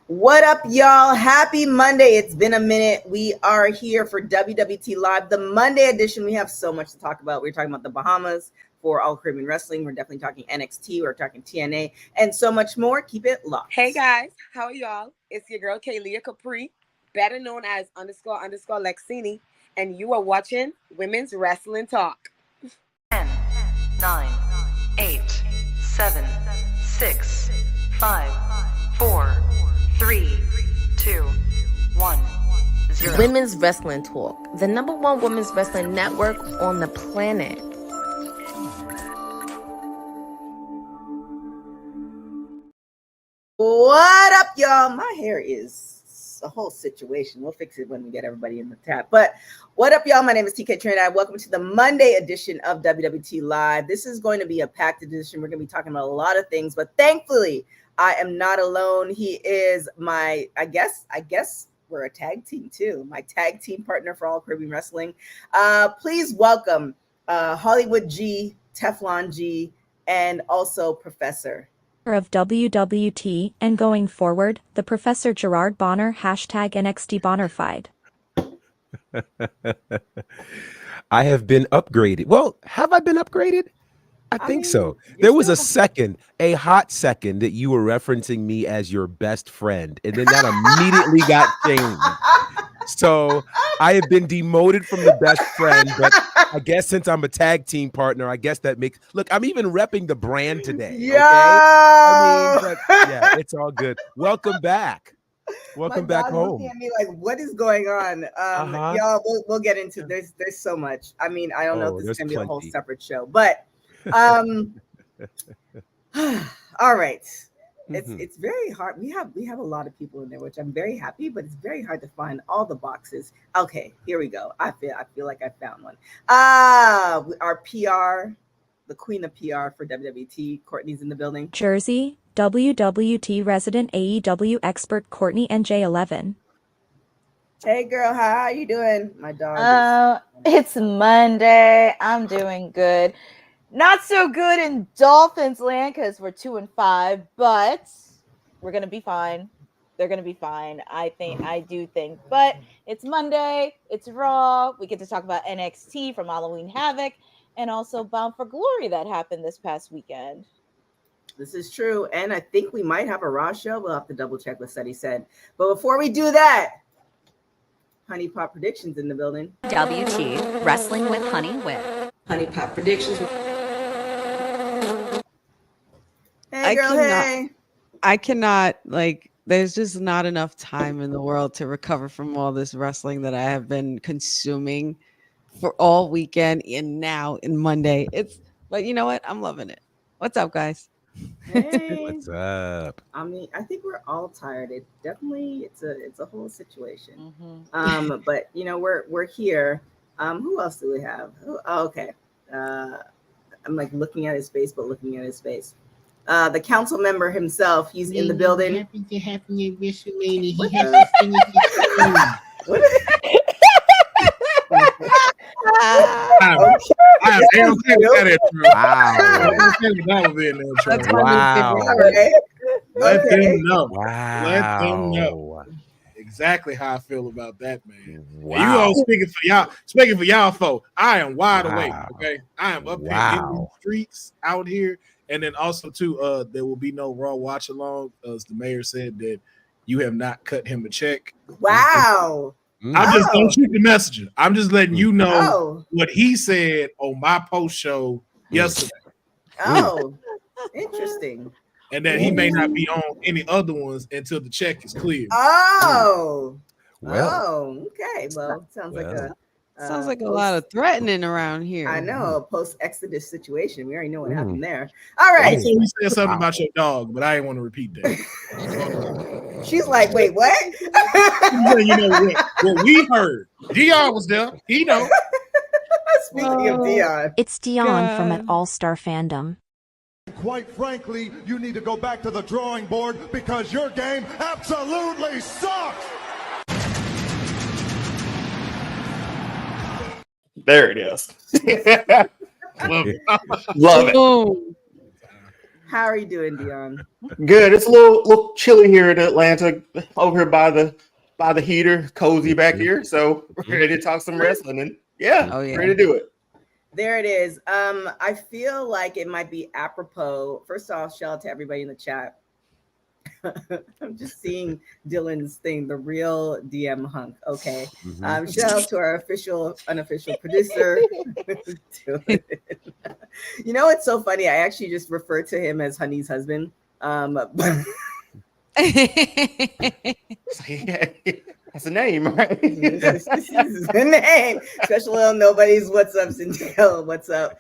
What up, y'all? Happy Monday. It's been a minute. We are here for WWT Live, the Monday edition. We have so much to talk about. We're talking about the Bahamas for All Caribbean Wrestling. We're definitely talking NXT. We're talking TNA and so much more. Keep it locked. Hey, guys. How are y'all? It's your girl, Kaylia Capri, better known as _ Lexini, and you are watching Women's Wrestling Talk. 10, 9, 8, 7, 6, 5, 4, 3, 2, 1, 0. Women's Wrestling Talk, the #1 women's wrestling network on the planet. What up, y'all? My hair is a whole situation. We'll fix it when we get everybody in the tap. But what up, y'all? My name is TK Trinidad. Welcome to the Monday edition of WWT Live. This is going to be a packed edition. We're going to be talking about a lot of things, but thankfully, I am not alone. He is my, I guess we're a tag team too. My tag team partner for All Caribbean Wrestling. Please welcome Hollywood G, Teflon G, and also Professor of WWT, and going forward, the Professor Gerard Bonner, #NXT Bonnerfied. I have been upgraded. Well, have I been upgraded? I think so. There was a hot second that you were referencing me as your best friend, and then that immediately got changed. So I have been demoted from the best friend, but I guess since I'm a tag team partner, I guess that makes. Look, I'm even repping the brand today. Yeah, okay? I mean, but yeah, it's all good. Welcome back. Welcome back home. Looking at me like, what is going on? Y'all, we'll get into. There's so much. I mean, I don't know if this is gonna be a whole separate show, but all right. It's very hard. We have a lot of people in there, which I'm very happy, but it's very hard to find all the boxes. Okay, here we go. I feel like I found one. Our PR, the queen of PR for WWT, Courtney's in the building. Jersey, WWT resident AEW expert Courtney NJ11. Hey girl, how you doing? My dog. It's Monday. I'm doing good. Not so good in Dolphins land because we're 2-5, but we're gonna be fine. They're gonna be fine. I do think. But it's Monday. It's Raw. We get to talk about NXT from Halloween Havoc, and also Bound for Glory that happened this past weekend. This is true, and I think we might have a Raw show. We'll have to double check what Seti said. But before we do that, Honey Pop Predictions in the building. WT Wrestling with Honey with Honey Pop Predictions. Hey girl, hey. I cannot, there's just not enough time in the world to recover from all this wrestling that I have been consuming for all weekend and now in Monday. But you know what? I'm loving it. What's up, guys? Hey. What's up? I mean, I think we're all tired. It's a whole situation. But you know, we're here. Who else do we have? Okay. I'm like looking at his face, but looking at his face. The council member himself, he's in the building. Happy WrestleMania. He has to finish his film. Let them know exactly how I feel about that, man. Wow. You all speaking for y'all folk, I am wide awake. Okay, I am up here in the streets out here. And then also too, there will be no Raw watch along, as the mayor said that you have not cut him a check. Wow. Don't shoot the messenger. I'm just letting you know what he said on my post show yesterday. Oh, interesting. And that he may not be on any other ones until the check is cleared. Oh. Well. Okay. Well, sounds like a lot of threatening around here. I know, a post-Exodus situation. We already know what happened there. All right. Also, we said something about your dog, but I didn't want to repeat that. She's like, wait, what? You know what we heard. Dion was there. He know. Speaking of Dion. It's Dion from an All-Star Fandom. Quite frankly, you need to go back to the drawing board because your game absolutely sucks. There it is. Love it. Love it. How are you doing, Dion? Good. It's a little chilly here in Atlanta, over here by the heater, cozy back here. So ready to talk some wrestling, and ready to do it. There it is. I feel like it might be apropos. First off, shout out to everybody in the chat. I'm just seeing Dylan's thing, the real DM hunk. Okay. Shout out to our unofficial producer. You know, it's so funny. I actually just refer to him as Honey's husband. That's a name, right? This is the name. Special little nobody's what's up, Cynthia. What's up?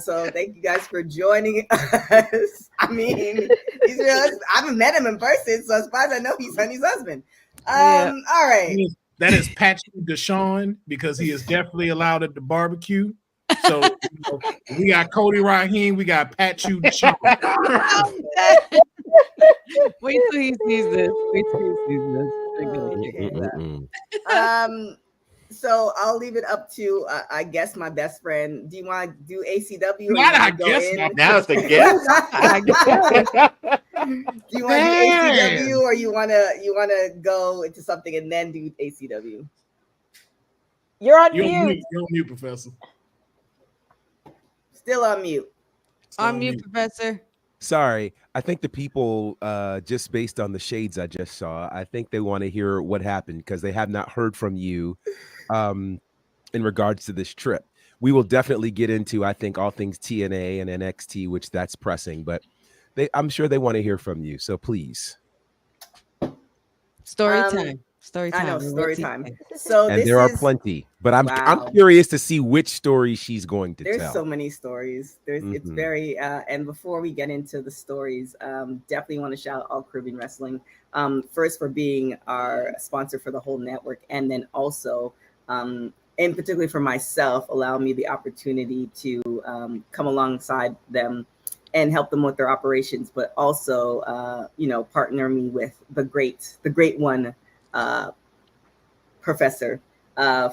So thank you guys for joining us. I mean, I haven't met him in person, so as far as I know, he's Honey's husband. All right. That is Patrick Deshawn, because he is definitely allowed at the barbecue. So we got Cody Raheem, we got Patrick Deshawn. Wait till he sees this. Wait till he sees this. So I'll leave it up to I guess my best friend. Do you want to do ACW? Not I guess. Now it's the guess. Do you want to do ACW, or you wanna go into something and then do ACW? You're on mute. You're on mute, Professor. Still on mute. On mute, Professor. Sorry, I think the people, just based on the shades I just saw, I think they want to hear what happened, because they have not heard from you in regards to this trip. We will definitely get into, I think, all things TNA and NXT, which that's pressing, but I'm sure they want to hear from you. So please. Story time. Story time. I know, story time. So and there are plenty, but I'm curious to see which story she's going to tell. There's so many stories. It's very and before we get into the stories, definitely want to shout out All Caribbean Wrestling, first for being our sponsor for the whole network, and then also and particularly for myself, allow me the opportunity to come alongside them and help them with their operations, but also partner me with the great one, Professor,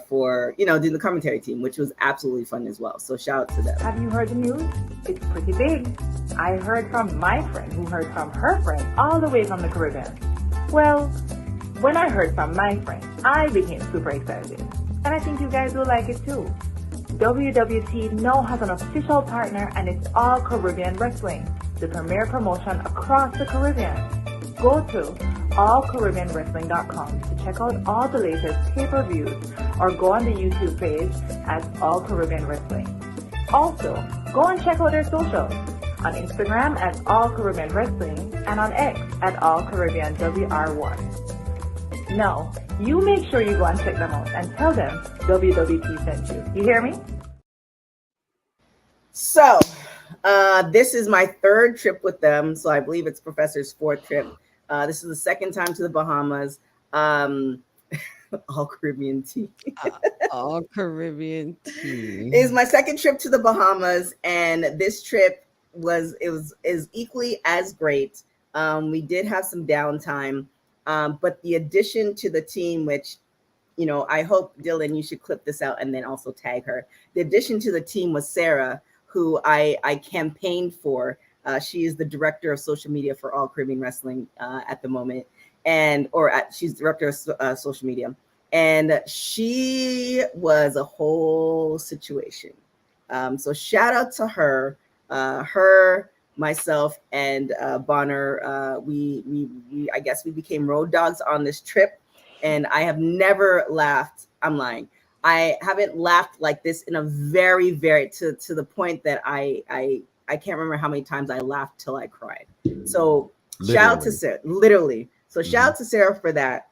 for doing the commentary team, which was absolutely fun as well. So shout out to them. Have you heard the news? It's pretty big. I heard from my friend who heard from her friend all the way from the Caribbean. Well, when I heard from my friend, I became super excited. And I think you guys will like it too. WWT now has an official partner, and it's All Caribbean Wrestling, the premier promotion across the Caribbean. Go to allcaribbeanwrestling.com to check out all the latest pay-per-views, or go on the YouTube page at All Caribbean Wrestling. Also, go and check out their socials on Instagram at All Caribbean Wrestling and on X at All Caribbean WR1. Now, you make sure you go and check them out and tell them WWT sent you. You hear me? So, this is my third trip with them. So I believe it's Professor's fourth trip. This is the second time to the Bahamas. All Caribbean tea. All Caribbean tea. Is my second trip to the Bahamas, and this trip is equally as great. We did have some downtime, but the addition to the team, which I hope, Dylan, you should clip this out and then also tag her. The addition to the team was Sarah, who I campaigned for. She is the director of social media for All Caribbean Wrestling at the moment, she's director of social media, and she was a whole situation. So shout out to her, myself, and Bonner. I guess we became road dogs on this trip, and I have never laughed. I'm lying. I haven't laughed like this in a very, very to the point that I can't remember how many times I laughed till I cried. So shout out to Sarah, literally. So shout out to Sarah for that.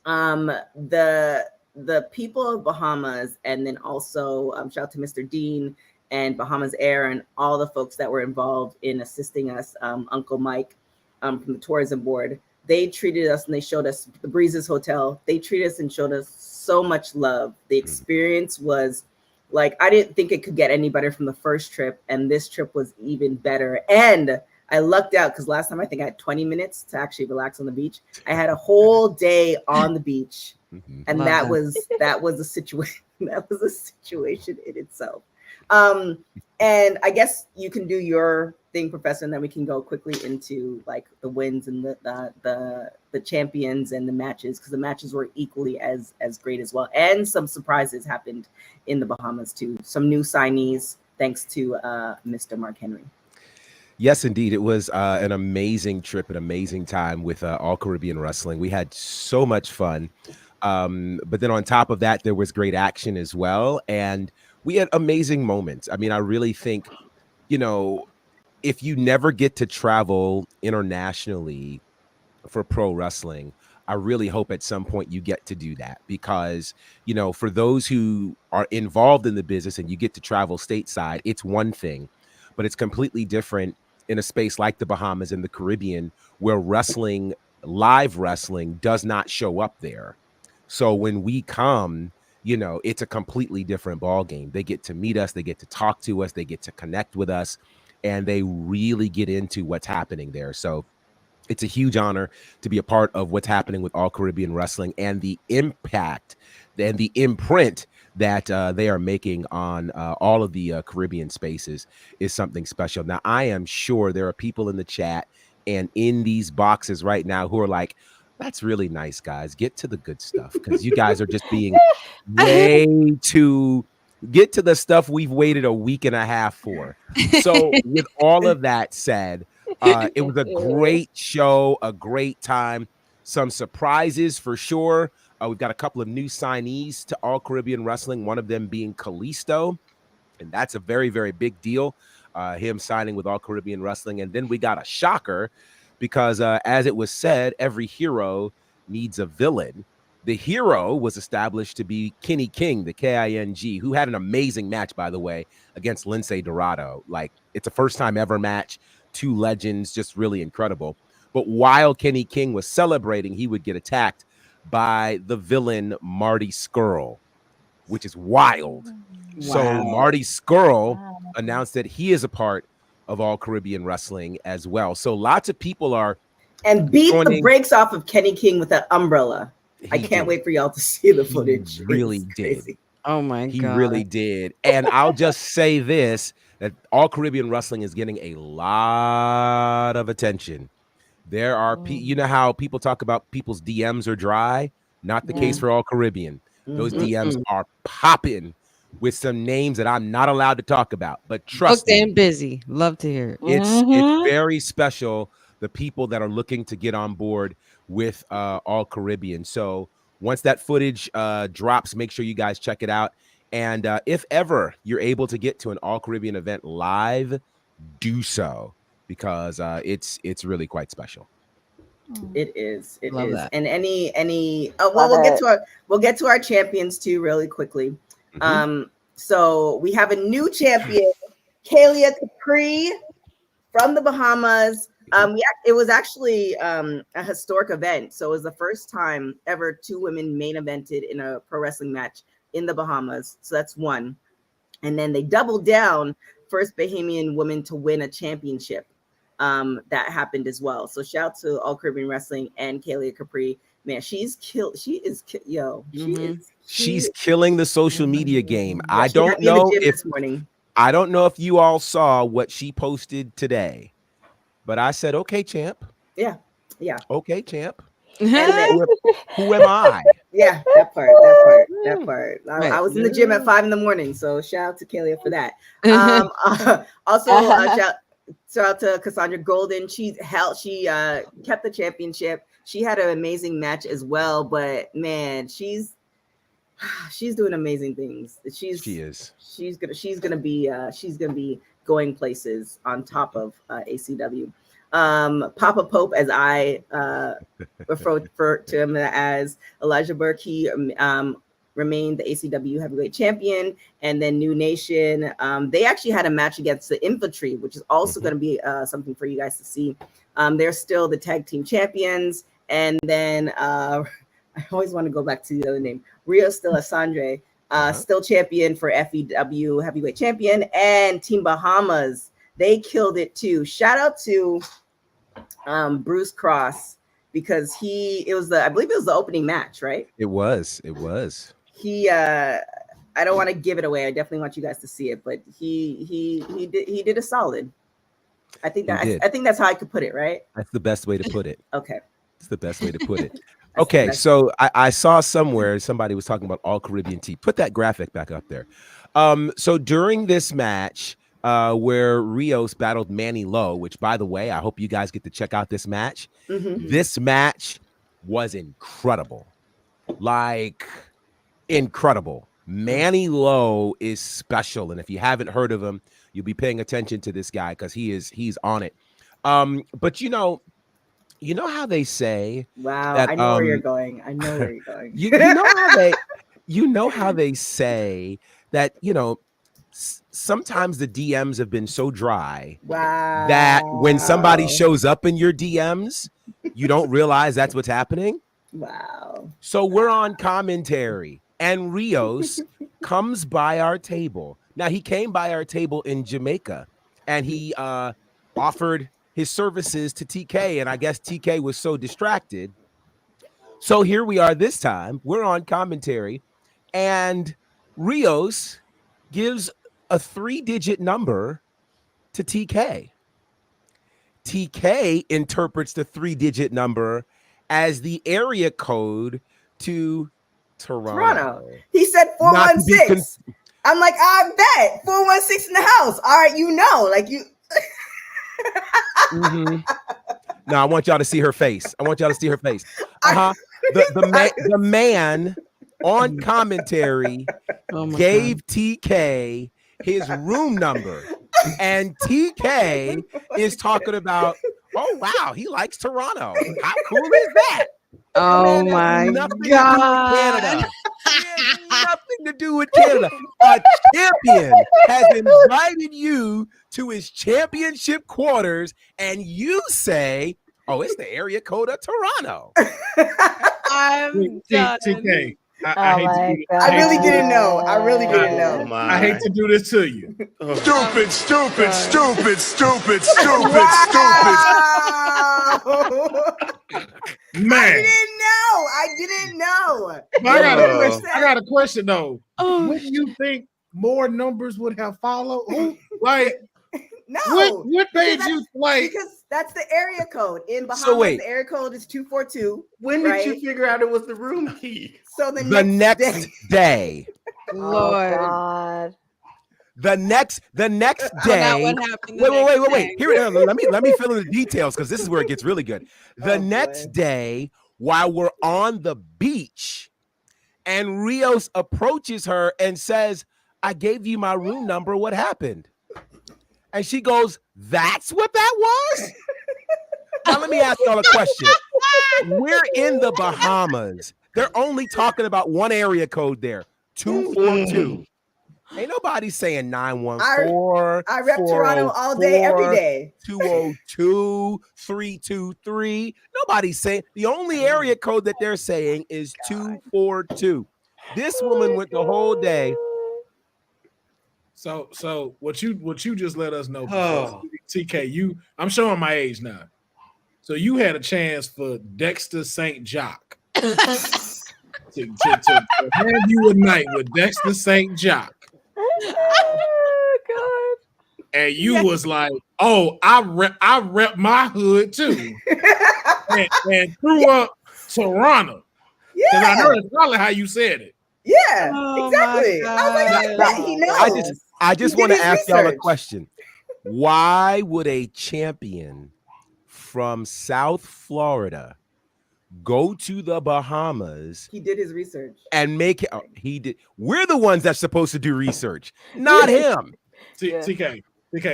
The people of Bahamas, and then also shout out to Mr. Dean and Bahamas Air and all the folks that were involved in assisting us. Uncle Mike from the tourism board. They treated us and they showed us the Breezes Hotel. They treated us and showed us so much love. The experience was like, I didn't think it could get any better from the first trip, and this trip was even better. And I lucked out because last time I think I had 20 minutes to actually relax on the beach. I had a whole day on the beach, and that was a situation. That was a situation in itself. And I guess you can do your thing, Professor, and then we can go quickly into like the wins and the champions and the matches, because the matches were equally as great as well, and some surprises happened in the Bahamas too. Some new signees thanks to Mr. Mark Henry. Yes, indeed. It was an amazing trip, an amazing time with All Caribbean Wrestling. We had so much fun. But then on top of that, there was great action as well. And we had amazing moments. I mean, I really think, you know, if you never get to travel internationally for pro wrestling, I really hope at some point you get to do that, because, you know, for those who are involved in the business and you get to travel stateside, it's one thing, but it's completely different in a space like the Bahamas and the Caribbean, where wrestling, live wrestling, does not show up there. So when we come, you know, it's a completely different ball game. They get to meet us, they get to talk to us, they get to connect with us, and they really get into what's happening there. So it's a huge honor to be a part of what's happening with All Caribbean Wrestling, and the impact and the imprint that they are making on all of the Caribbean spaces is something special. Now, I am sure there are people in the chat and in these boxes right now who are like, that's really nice, guys. Get to the good stuff, because you guys are just being way too... Get to the stuff we've waited a week and a half for. So with all of that said, it was a great show, a great time, some surprises for sure. We've got a couple of new signees to All Caribbean Wrestling, one of them being Kalisto, and that's a very, very big deal, him signing with All Caribbean Wrestling. And then we got a shocker, because as it was said, every hero needs a villain. The hero was established to be Kenny King, the King, who had an amazing match, by the way, against Lince Dorado. Like, it's a first-time ever match. Two legends, just really incredible. But while Kenny King was celebrating, he would get attacked by the villain Marty Scurll, which is wild. Wow. So Marty Scurll announced that he is a part of All Caribbean Wrestling as well. So lots of people are... And beat the brakes off of Kenny King with that umbrella. I can't wait for y'all to see the footage. He really did. Oh my God. He really did. And I'll just say this, that All Caribbean Wrestling is getting a lot of attention. There are, you know how people talk about people's DMs are dry? Not the case for All Caribbean. Those DMs are popping with some names that I'm not allowed to talk about. But trust me. I'm busy. Love to hear it. It's very special, the people that are looking to get on board with All Caribbean. So once that footage drops, make sure you guys check it out. And if ever you're able to get to an All Caribbean event live, do so, because it's really quite special. It is. It Love is. that. And we'll get to our champions too really quickly. So we have a new champion, Kalia Capri from the Bahamas. It was actually a historic event. So it was the first time ever two women main evented in a pro wrestling match in the Bahamas. So that's one. And then they doubled down, first Bahamian woman to win a championship. That happened as well. So shout out to All Caribbean Wrestling and Kalia Capri. Man, she's killing the social media game. I don't know if you all saw what she posted today. But I said, okay, champ. Yeah. Okay, champ. And then, who am I? Yeah, that part. I was in the gym at 5 a.m. So shout out to Kalia for that. Also, shout out to Cassandra Golden. She kept the championship. She had an amazing match as well. But man, she's doing amazing things. She's gonna be going places on top of ACW. Papa Pope, as I refer to him as, Elijah Burke, he remained the ACW heavyweight champion. And then New Nation, they actually had a match against the Infantry, which is also going to be something for you guys to see. They're still the tag team champions. And then I always want to go back to the other name, Rio Stella Sandre, still champion for FEW heavyweight champion, and Team Bahamas. They killed it too. Shout out to Bruce Cross, because I believe it was the opening match, right? It was. He I don't want to give it away. I definitely want you guys to see it, but he did a solid. I think that's how I could put it, right? That's the best way to put it. Okay. It's the best way to put it. Okay, so I saw somewhere somebody was talking about all Caribbean tea. Put that graphic back up there. So during this match, where Rios battled Manny Lowe, which, by the way, I hope you guys get to check out this match. Mm-hmm. This match was incredible. Like, incredible. Manny Lowe is special, and if you haven't heard of him, you'll be paying attention to this guy because he's on it. But you know how they say, wow, that, I know where you're going. I know where you're going. you know how they say that, sometimes the DMs have been so dry that when somebody shows up in your DMs, you don't realize that's what's happening. Wow. So we're on commentary, and Rios comes by our table. Now, he came by our table in Jamaica, and he offered his services to TK, and I guess TK was so distracted. So here we are this time. We're on commentary, and Rios gives a 3-digit number to TK. TK interprets the 3-digit number as the area code to Toronto. He said 416. I'm like, I bet 416 in the house. All right, like you. Mm-hmm. No, I want y'all to see her face. The man on commentary gave TK his room number, and TK is talking about, oh wow, he likes Toronto. How cool is that? Oh my God. Nothing to do with Canada. A champion has invited you to his championship quarters, and you say, oh, it's the area code of Toronto. I'm done. TK, I really didn't know. I hate to do this to you. Stupid. Man. I didn't know. I got a question though. Wouldn't you think more numbers would have followed? Like, no. What made you like? Because that's the area code in Bahamas. So wait. The area code is 242. When did you figure out it was the room key? So the next day. Lord. Oh, God. The next day. What happened Wait. Here, let me fill in the details because this is where it gets really good. The next day, while we're on the beach, and Rios approaches her and says, I gave you my room number. What happened? And she goes, that's what that was? Now, let me ask y'all a question. We're in the Bahamas. They're only talking about one area code there, 242. Ain't nobody saying 914. I rep Toronto all day, every day. 202, 323. Nobody's saying. The only area code that they're saying is 242. This woman went the whole day. So what you just let us know, TK, I'm showing my age now. So you had a chance for Dexter St. Jock to have you a night with Dexter St. Jock. Oh God! And you was like, "Oh, I rep my hood too," and threw up Toronto. Yeah, because I know that's probably how you said it. Yeah, exactly. I was like, he knows. I just want to ask y'all a question. Why would a champion from South Florida go to the Bahamas? He did his research and make it. He did. We're the ones that's supposed to do research, not him. TK,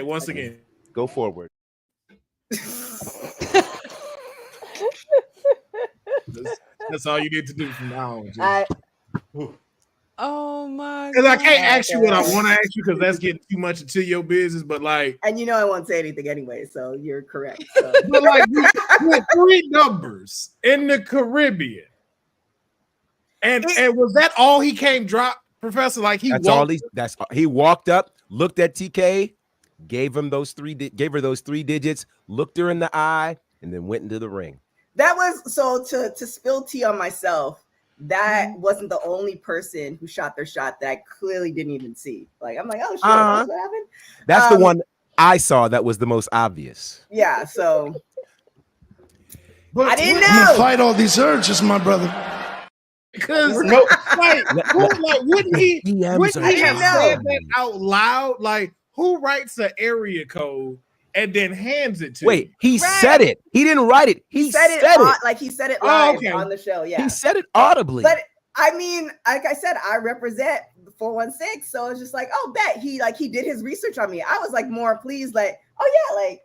once again, go forward. That's all you need to do from now on. Oh my! Because I can't ask you what I want to ask you because that's getting too much into your business. But like, and I won't say anything anyway, so you're correct. So. But like, with 3 numbers in the Caribbean, and was that all he came drop, Professor? Like he walked up, looked at TK, gave her those 3 digits, looked her in the eye, and then went into the ring. That was so to spill tea on myself. That wasn't the only person who shot their shot that I clearly didn't even see. Like, I'm like, oh shit, that's what happened. That's the one. I saw that was the most obvious. Yeah, so But I didn't You know. fight all these urges, my brother. Because No. wouldn't he DMs are have said fine. that out loud? Like, who writes an area code and then hands it to Wait, you? he said it. He didn't write it. He said it. Like he said it live okay. on the show. Yeah, He said it audibly. but I mean, like I said, I represent the 416, so it's just like, oh, bet he did his research on me. I was like more pleased, like, oh yeah, like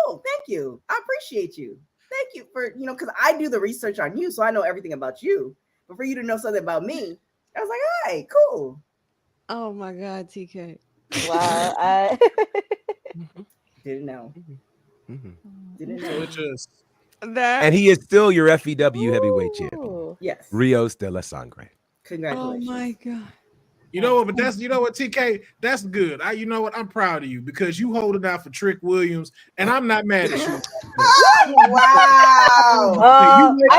cool, thank you, I appreciate you, thank you for because I do the research on you, so I know everything about you. But for you to know something about me, I was like, all right, cool. Oh my God, TK. Wow. I Didn't know. Didn't So know. it just And he is still your FEW heavyweight champion. Ooh. Yes. Rios de la Sangre. Oh Congratulations. my God. you know what, but that's TK, that's good. You know what, I'm proud of you because you hold it out for Trick Williams, and I'm not mad at you. Wow. You wait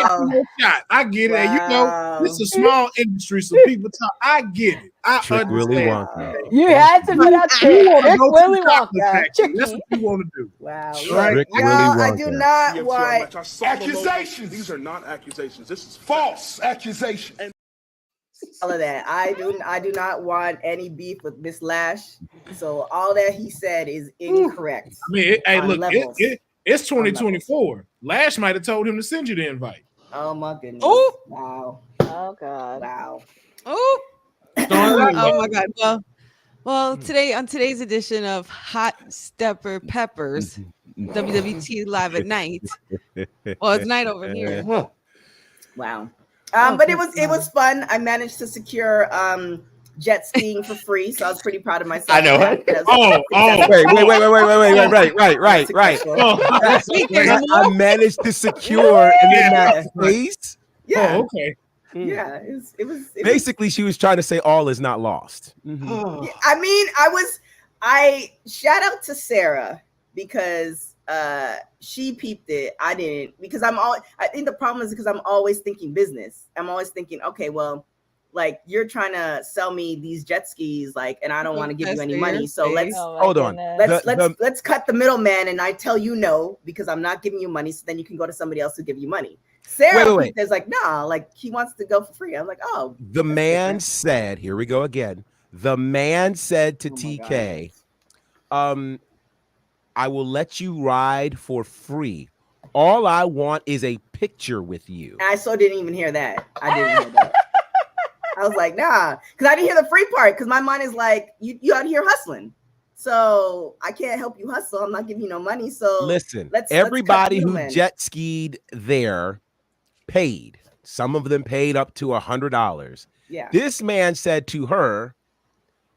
for your shot. I get it. And you know, this is a small industry, so people talk. I get it. I Trick Willy understand. Wonka. You had to put out You there. want to Trick go to Willy the chocolate Wonka. factory. That's what you want to do. Wow. Right. Trick Y'all, Willy I do Wonka. not want Accusations. These are not accusations. This is False accusations. all of that. I do not want any beef with Miss Lash. So all that he said is incorrect. I mean, hey, on look, levels. it's 2024. Lash might have told him to send you the invite. Oh my goodness. Oh. Wow. Oh God. Wow. Oh. Oh my God. Well, today on today's edition of Hot Stepper Peppers, WWT Live at Night. Well, it's night over here. Wow. But it was fun. I managed to secure jet skiing for free, so I was pretty proud of myself. I know, right? Wait. Right. I managed to secure in that space. Yeah. Oh, okay. Yeah, it was Basically, she was trying to say all is not lost. Yeah, I mean, I shout out to Sarah because she peeped it. I didn't, because I think the problem is because I'm always thinking business. I'm always thinking, okay, well, like you're trying to sell me these jet skis, like, and I don't want to give you any money. So let's hold on. Let's cut the middleman, and I tell you no because I'm not giving you money. So then you can go to somebody else who give you money. Sarah is like, nah, like he wants to go for free. I'm like, oh. The man said, here we go again. The man said to TK, I will let you ride for free. All I want is a picture with you. And I so didn't even hear that. I didn't hear that. I was like, nah, because I didn't hear the free part. Because my mind is like, you out here hustling, so I can't help you hustle. I'm not giving you no money. So listen, let's everybody who jet skied there paid. Some of them paid up to $100. Yeah. This man said to her,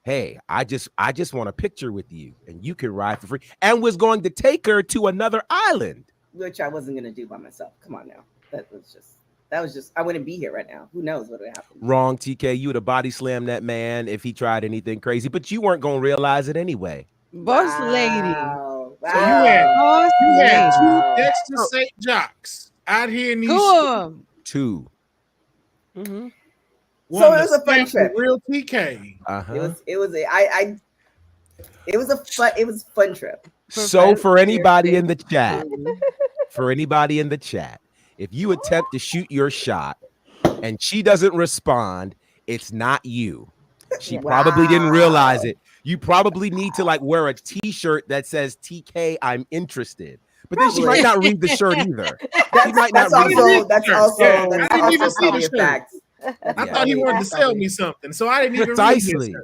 hey, I just want a picture with you and you can ride for free, and was going to take her to another island. Which I wasn't going to do by myself. Come on now. That was just, I wouldn't be here right now. Who knows what would happen? Wrong, TK. You would have body slammed that man if he tried anything crazy, but you weren't going to realize it anyway. Boss lady. Wow. So you had two Dexter St. Jocks out here in these two. Mm-hmm. So it was a fun trip. Real TK. It was a fun trip. So for anybody in the chat, if you attempt to shoot your shot and she doesn't respond, it's not you. She probably didn't realize it. You probably need to like wear a t-shirt that says TK, I'm interested. But then she might not read the shirt either. That's also probably a fact. I thought he wanted to sell me something, so I didn't even precisely.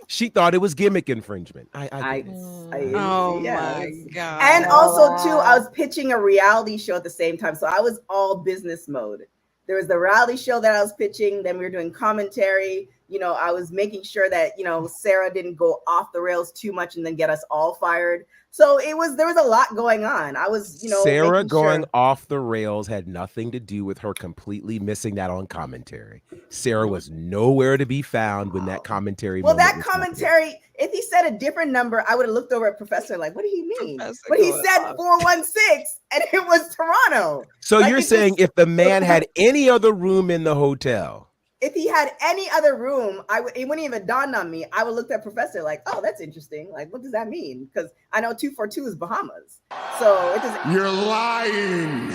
She thought it was gimmick infringement. Oh my God. And also too, I was pitching a reality show at the same time, so I was all business mode. There was the reality show that I was pitching, then we were doing commentary. You know, I was making sure that, you know, Sarah didn't go off the rails too much and then get us all fired. So there was a lot going on. I was, you know, Sarah going off the rails had nothing to do with her completely missing that on commentary. Sarah was nowhere to be found when that commentary. Well, that commentary, if he said a different number, I would have looked over at Professor like, what do you mean? But he said 416 and it was Toronto. So like, you're saying if the man had any other room in the hotel, if he had any other room, it wouldn't even dawn on me. I would look at Professor like, oh, that's interesting. Like, what does that mean? Because I know 242 is Bahamas. So it doesn't. You're lying.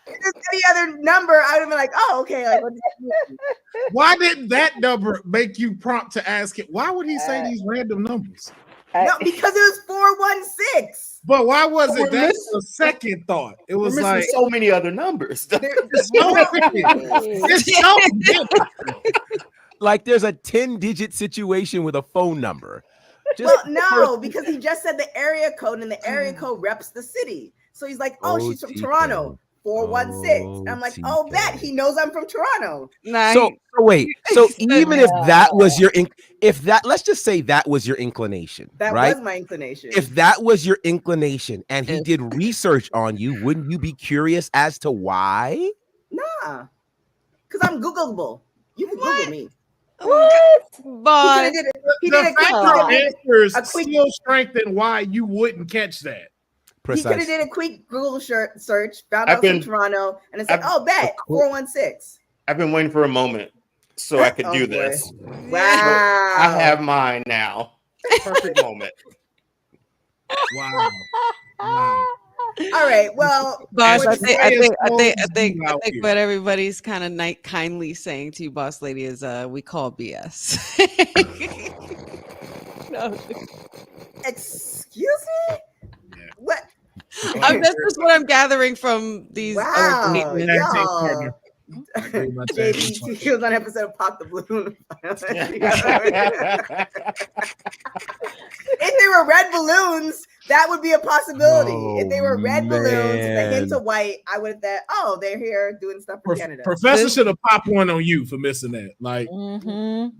If there's any other number, I would have been like, oh, okay. Like, what does that mean? Why didn't that number make you prompt to ask it? Why would he say these random numbers? No, because it was 416. But why was it that a second thought? It was like so many other numbers. Like there's a 10-digit situation with a phone number. No, because he just said the area code, and the area code reps the city. So he's like, oh, she's from Toronto. 416. I'm like, oh, bet he knows I'm from Toronto. So wait, so even if that was your let's just say that was your inclination, that right? was my inclination. If that was your inclination and he did research on you, wouldn't you be curious as to why? Nah, because I'm Googleable. You can Google me. What? But he did a quick still strengthen why you wouldn't catch that. He could have did a quick Google search, found out from Toronto, and it's like, oh, bet 416. I've been waiting for a moment so I could do this. Wow. So I have mine now. Perfect moment. Wow. All right. Well, boss, I think what everybody's kind of kindly saying to you, boss lady, is we call BS. No. Excuse me? What? This is what I'm gathering from these. Wow. JB, he was on an episode of Pop the Balloon. If they were red balloons, that would be a possibility. If they were red balloons, the hint of white, I would have thought, oh, they're here doing stuff for Canada. Professor should have popped one on you for missing that. Like, don't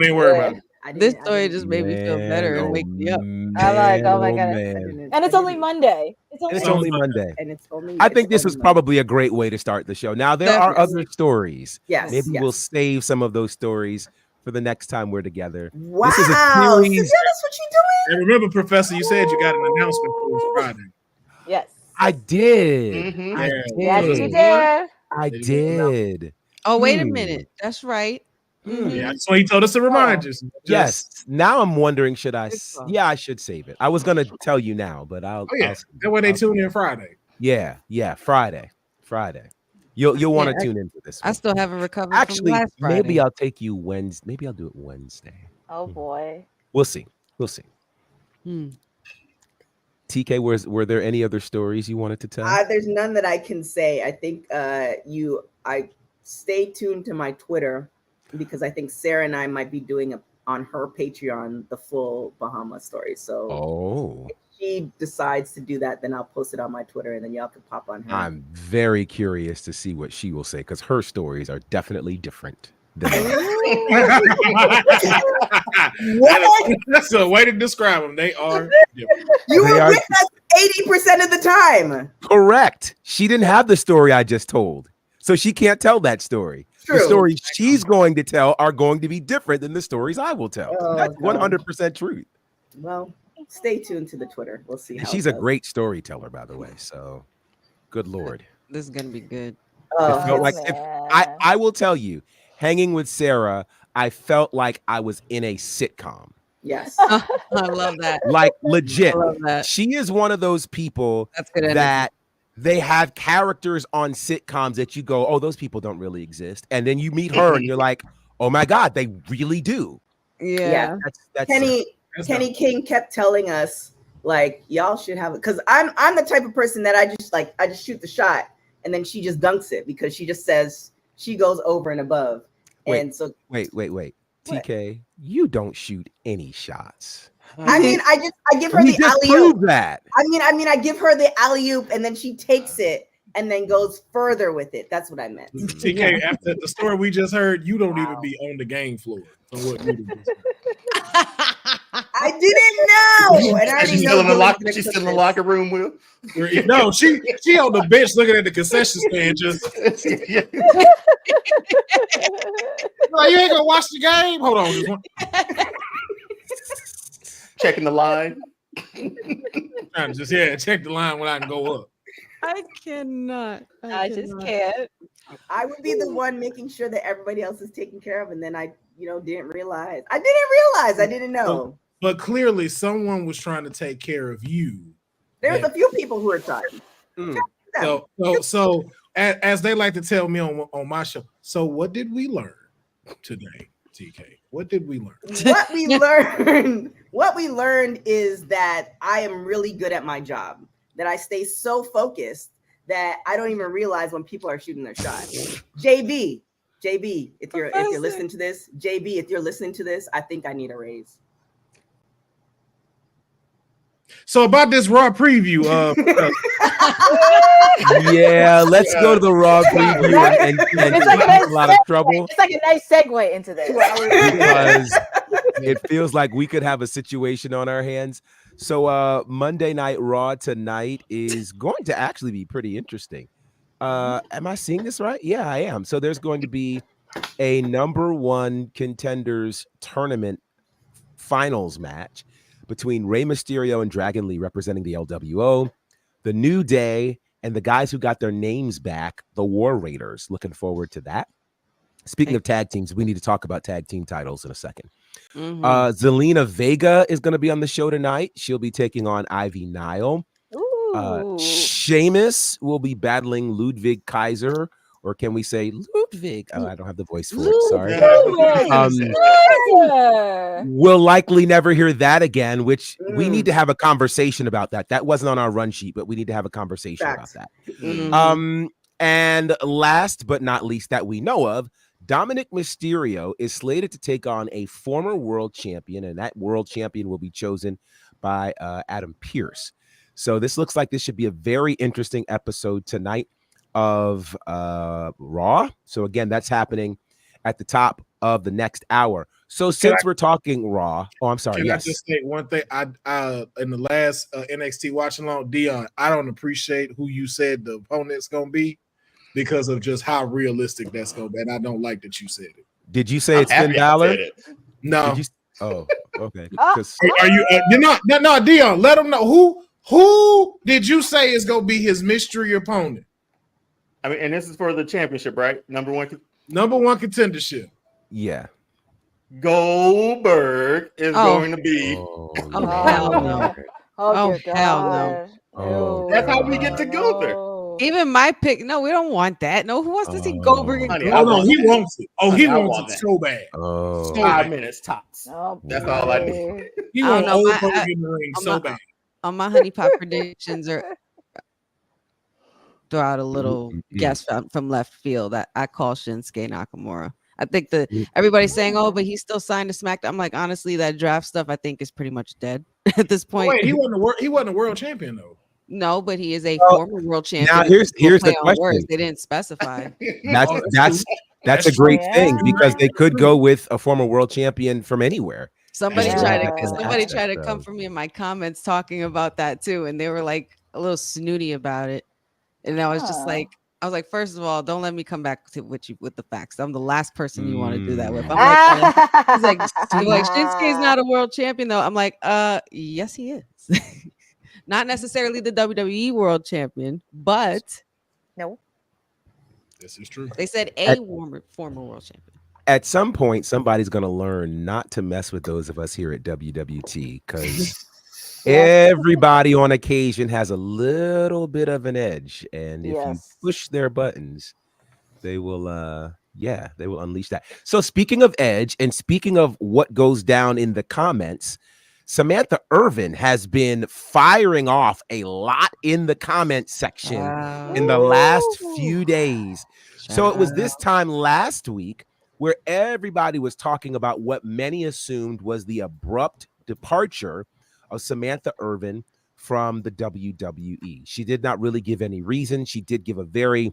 even worry about it. This story just made me feel better and wake me up. I like, oh my god, and it's only Monday. It's only Monday. And it's only. I think this was probably a great way to start the show. Now there are other stories. Yes, maybe we'll save some of those stories for the next time we're together. Wow, this is a series. that's what you're doing. And remember, Professor, you said you got an announcement for this Friday. Yes, I did. Mm-hmm. I did. Yes, you did. I did. Oh, wait a minute. That's right. Yeah, so he told us to remind you. Yes. Now I'm wondering, should I? Yeah, I should save it. I was gonna tell you now, but I'll. Oh yeah, that way they tune in Friday. Yeah, Friday. You'll want to tune in for this one. I still haven't recovered. Actually, from last Friday. maybe I'll take you Wednesday. Maybe I'll do it Wednesday. Oh boy. We'll see. TK, were there any other stories you wanted to tell? There's none that I can say. I think I stay tuned to my Twitter, because I think Sarah and I might be doing on her Patreon the full Bahama story. So if she decides to do that, then I'll post it on my Twitter, and then y'all can pop on her. I'm very curious to see what she will say, because her stories are definitely different than That's a way to describe them. They are different. You were with us 80% of the time. Correct. She didn't have the story I just told, so she can't tell that story. True. The stories she's going to tell are going to be different than the stories I will tell. That's 100% truth. Well, stay tuned to the Twitter. We'll see. How she's a great storyteller, by the way. So, good Lord, this is gonna be good. It felt like I will tell you, hanging with Sarah, I felt like I was in a sitcom. Yes, I love that. Like legit. I love that. She is one of those people that energy. They have characters on sitcoms that you go, oh, those people don't really exist. And then you meet her and you're like, oh my God, they really do. Yeah. That's Kenny King kept telling us, like, y'all should have it. Because I'm the type of person that I just shoot the shot and then she just dunks it, because she just says she goes over and above. Wait. TK, you don't shoot any shots. I mean, I give her the alley-oop. That. I mean, I give her the alley-oop and then she takes it and then goes further with it. That's what I meant. TK, after the story we just heard, you don't even be on the game floor. For what you did. I didn't know. And she's still in the locker. She's still in the locker room, Will. No, she on the bench looking at the concession stand. Just like, you ain't gonna watch the game. Hold on, just one. Checking the line. Trying to just check the line when I can go up. I cannot. I just can't. I would be the one making sure that everybody else is taken care of, and then I, didn't realize. I didn't know. But clearly, someone was trying to take care of you. There's a few people who are talking. So as they like to tell me on my show. So what did we learn today, TK? What did we learn? What we learned is that I am really good at my job. That I stay so focused that I don't even realize when people are shooting their shot. JB, if you're listening to this, I think I need a raise. So about this Raw preview, yeah, let's go to the Raw preview and It's like a lot of trouble. It's like a nice segue into this. Because it feels like we could have a situation on our hands. So Monday Night Raw tonight is going to actually be pretty interesting. Am I seeing this right? Yeah, I am. So there's going to be a number one contenders tournament finals match between Rey Mysterio and Dragon Lee representing the LWO, the New Day, and the guys who got their names back, the War Raiders. Looking forward to that. Speaking of tag teams, we need to talk about tag team titles in a second. Zelina Vega is going to be on the show tonight. She'll be taking on Ivy Nile. Sheamus will be battling Ludwig Kaiser, or can we say Ludwig? Oh, I don't have the voice for it. Sorry. We'll likely never hear that again, which we need to have a conversation about that. That wasn't on our run sheet, but we need to have a conversation about that. And last but not least that we know of, Dominic Mysterio is slated to take on a former world champion, and that world champion will be chosen by Adam Pearce. So this looks like this should be a very interesting episode tonight of Raw. So again, that's happening at the top of the next hour. So since we're talking Raw, I'm sorry. Can I just say one thing? I in the last NXT watch along, Dion, I don't appreciate who you said the opponent's gonna be because of just how realistic that's gonna be. And I don't like that you said it. Did you say it's Finn Balor? No. Oh, okay. Are you? You're not, Dion. Let them know who did you say is gonna be his mystery opponent? I mean, and this is for the championship, right? Number one contendership. Yeah. Goldberg is going to be. Hell no. Oh, hell no. That's how we get to Goldberg. Even my pick. No, we don't want that. No, who wants to see Goldberg? Honey, no, he wants it. Oh, he wants it so bad. Oh, 5 minutes tops. That's all I need. He wants Goldberg in the ring so bad. On my honey pot predictions are throw out a little guess from left field that I call Shinsuke Nakamura. I think that everybody's saying, "Oh, but he's still signed to SmackDown." I'm like, honestly, that draft stuff I think is pretty much dead at this point. Wait, he wasn't a world champion though. No, but he is a former world champion. Now here's the question. They didn't specify. That's a great thing because they could go with a former world champion from anywhere. Somebody tried to come for me in my comments talking about that too, and they were like a little snooty about it. And I was just like, first of all, don't let me come back with the facts. I'm the last person you want to do that with. I'm like, Shinsuke's not a world champion though. I'm like, yes, he is. Not necessarily the WWE world champion, but no. This is true. They said former world champion. At some point, somebody's going to learn not to mess with those of us here at WWT because everybody on occasion has a little bit of an edge. And if you push their buttons, they will, they will unleash that. So speaking of edge and speaking of what goes down in the comments, Samantha Irvin has been firing off a lot in the comment section in the last few days. So it was this time last week where everybody was talking about what many assumed was the abrupt departure of Samantha Irvin from the WWE. She did not really give any reason. She did give a very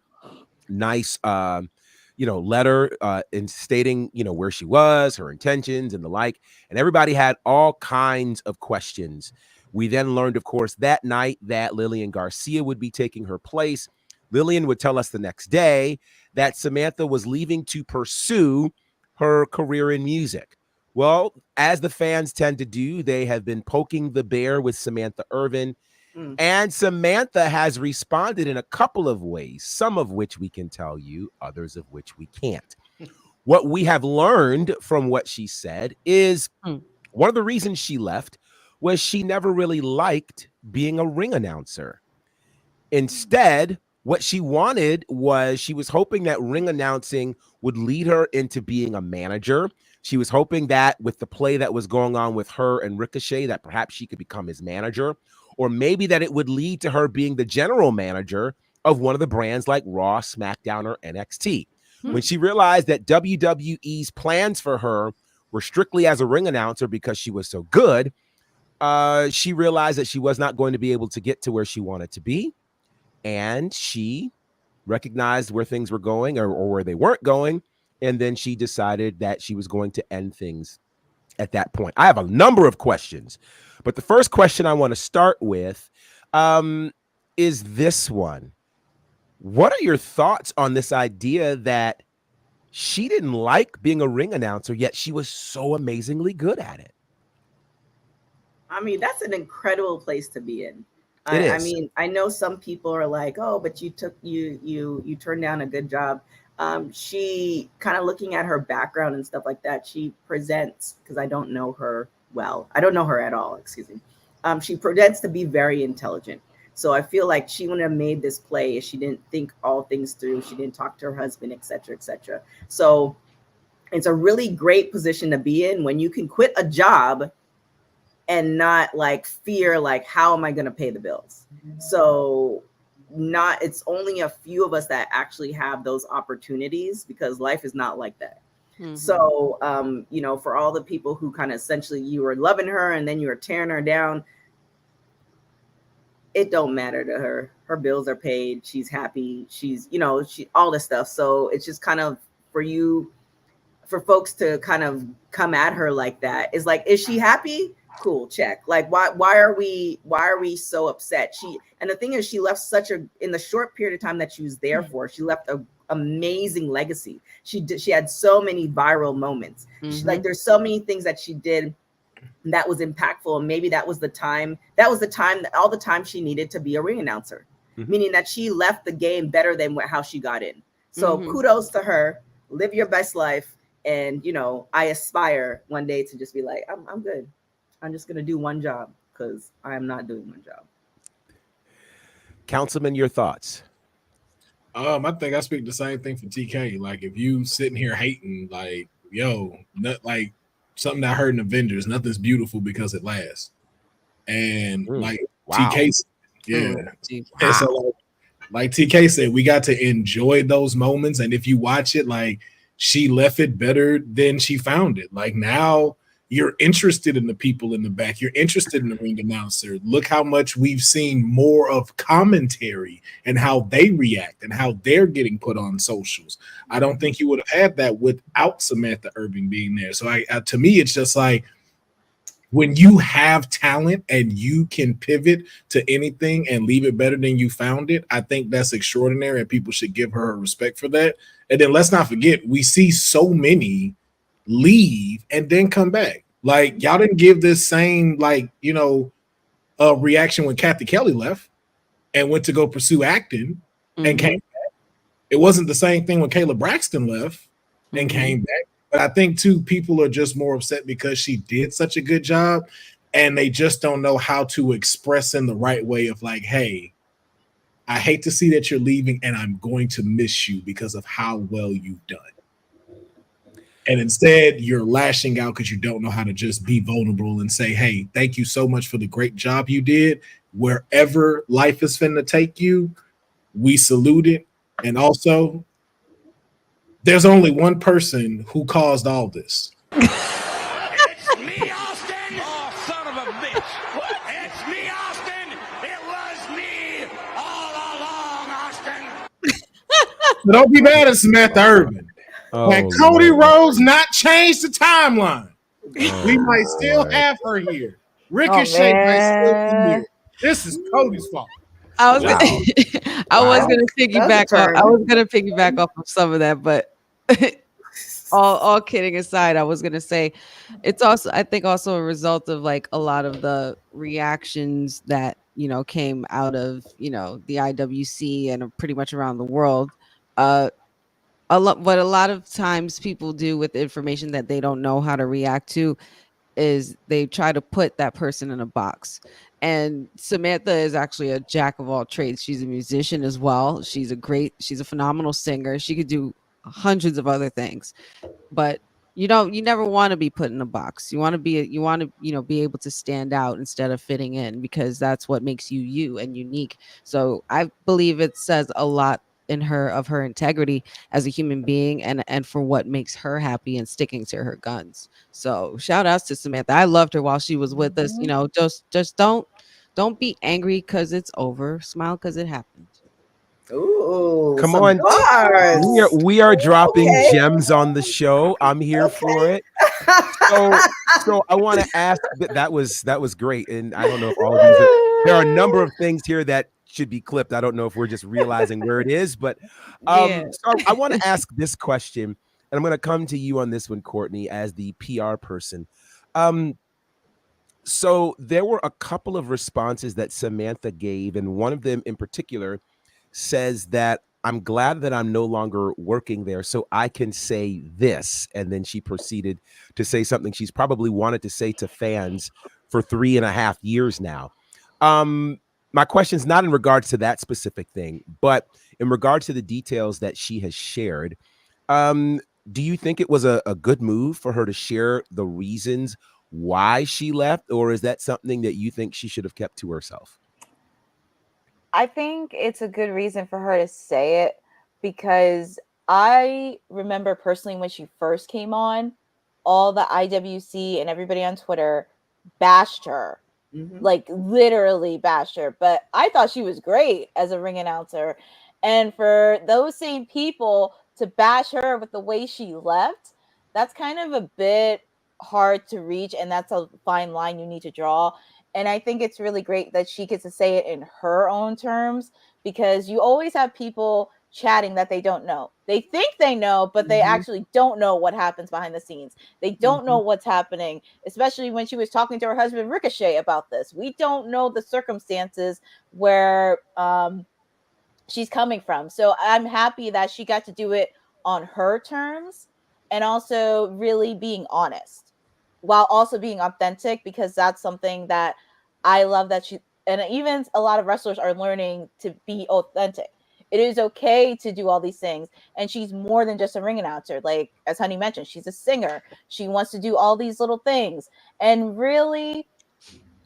nice letter in stating, where she was, her intentions and the like. And everybody had all kinds of questions. We then learned, of course, that night that Lillian Garcia would be taking her place. Lillian would tell us the next day that Samantha was leaving to pursue her career in music. Well, as the fans tend to do, they have been poking the bear with Samantha Irvin And Samantha has responded in a couple of ways, some of which we can tell you, others of which we can't. What we have learned from what she said is one of the reasons she left was she never really liked being a ring announcer. Instead, what she wanted was she was hoping that ring announcing would lead her into being a manager. She was hoping that with the play that was going on with her and Ricochet, that perhaps she could become his manager, or maybe that it would lead to her being the general manager of one of the brands like Raw, SmackDown, or NXT. When she realized that WWE's plans for her were strictly as a ring announcer because she was so good, she realized that she was not going to be able to get to where she wanted to be. And she recognized where things were going or where they weren't going. And then she decided that she was going to end things at that point. I have a number of questions, but the first question I want to start with is this one. What are your thoughts on this idea that she didn't like being a ring announcer, yet she was so amazingly good at it? I mean, that's an incredible place to be in. It I is. mean, I know some people are like, oh, but you turned down a good job. She kind of looking at her background and stuff like that. She presents, because I don't know her well. I don't know her at all, excuse me. She presents to be very intelligent. So I feel like she wouldn't have made this play if she didn't think all things through. She didn't talk to her husband, et cetera, et cetera. So it's a really great position to be in when you can quit a job and not like fear, like, how am I going to pay the bills? So it's only a few of us that actually have those opportunities, because life is not like that. So, for all the people who kind of essentially you were loving her and then you were tearing her down, it don't matter to her. Her bills are paid. She's happy. She's, she all this stuff. So it's just kind of for folks to kind of come at her like that. Is like, is she happy? Cool, check. Like, why are we so upset? And the thing is, she left in the short period of time that she was there for, she left a amazing legacy. She had so many viral moments. There's so many things that she did that was impactful, and maybe all the time she needed to be a ring announcer, meaning that she left the game better than how she got in. So kudos to her. Live your best life. And I aspire one day to just be like, I'm good. I'm just gonna do one job, because I am not doing one job. Councilman, your thoughts? I think I speak the same thing for TK. Like, if you sitting here hating, like, like something I heard in Avengers, nothing's beautiful because it lasts. And TK, and so like TK said, we got to enjoy those moments. And if you watch it, like, she left it better than she found it. Like, now you're interested in the people in the back. You're interested in the ring announcer. Look how much we've seen more of commentary and how they react and how they're getting put on socials. I don't think you would have had that without Samantha Irving being there. So to me, it's just like, when you have talent and you can pivot to anything and leave it better than you found it, I think that's extraordinary, and people should give her respect for that. And then let's not forget, we see so many leave and then come back. Like, y'all didn't give this same reaction when Kathy Kelly left and went to go pursue acting and came back. It wasn't the same thing when Kayla Braxton left and came back. But I think too, people are just more upset because she did such a good job, and they just don't know how to express in the right way of like, hey, I hate to see that you're leaving, and I'm going to miss you because of how well you've done. And instead, you're lashing out because you don't know how to just be vulnerable and say, hey, thank you so much for the great job you did. Wherever life is finna take you, we salute it. And also, there's only one person who caused all this. It's me, Austin! Oh, son of a bitch! It's me, Austin! It was me all along, Austin! But don't be mad at Samantha Irvin. And Cody Rhodes not changed the timeline. We might still have her here. Ricochet might still be here. This is Cody's fault. I was gonna piggyback off of some of that, but all kidding aside, I was gonna say it's also, I think, also a result of like a lot of the reactions that came out of, the IWC and pretty much around the world. What a lot of times people do with information that they don't know how to react to is they try to put that person in a box. And Samantha is actually a jack of all trades. She's a musician as well. She's a phenomenal singer. She could do hundreds of other things. But you never want to be put in a box. You want to be able to stand out instead of fitting in, because that's what makes you you and unique. So I believe it says a lot of her integrity as a human being, and for what makes her happy and sticking to her guns. So shout outs to Samantha. I loved her while she was with us. Just don't be angry because it's over. Smile because it happened. Ooh, come some on. bars. We are dropping Okay. gems on the show. I'm here for it. So I want to ask, that was great. And I don't know if all of these there are a number of things here that should be clipped. I don't know if we're just realizing where it is, but Yeah. so I want to ask this question, and I'm going to come to you on this one, Courtney, as the PR person. So there were a couple of responses that Samantha gave, and one of them in particular says that I'm glad that I'm no longer working there so I can say this. And then she proceeded to say something she's probably wanted to say to fans for 3.5 years now. My question is not in regards to that specific thing, but in regards to the details that she has shared. Do you think it was a good move for her to share the reasons why she left, or is that something that you think she should have kept to herself? I think it's a good reason for her to say it, because I remember personally when she first came on, all the IWC and everybody on Twitter bashed her. Like literally bashed her. But I thought she was great as a ring announcer. And for those same people to bash her with the way she left, that's kind of a bit hard to reach. And that's a fine line you need to draw. And I think it's really great that she gets to say it in her own terms, because you always have people chatting that they don't know. They think they know, but they actually don't know what happens behind the scenes. They don't know what's happening, especially when she was talking to her husband Ricochet about this. We don't know the circumstances where she's coming from. So I'm happy that she got to do it on her terms, and also really being honest while also being authentic, because that's something that I love that she, and even a lot of wrestlers are learning to be authentic. It is okay to do all these things. And she's more than just a ring announcer. Like, as Honey mentioned, she's a singer. She wants to do all these little things. And really,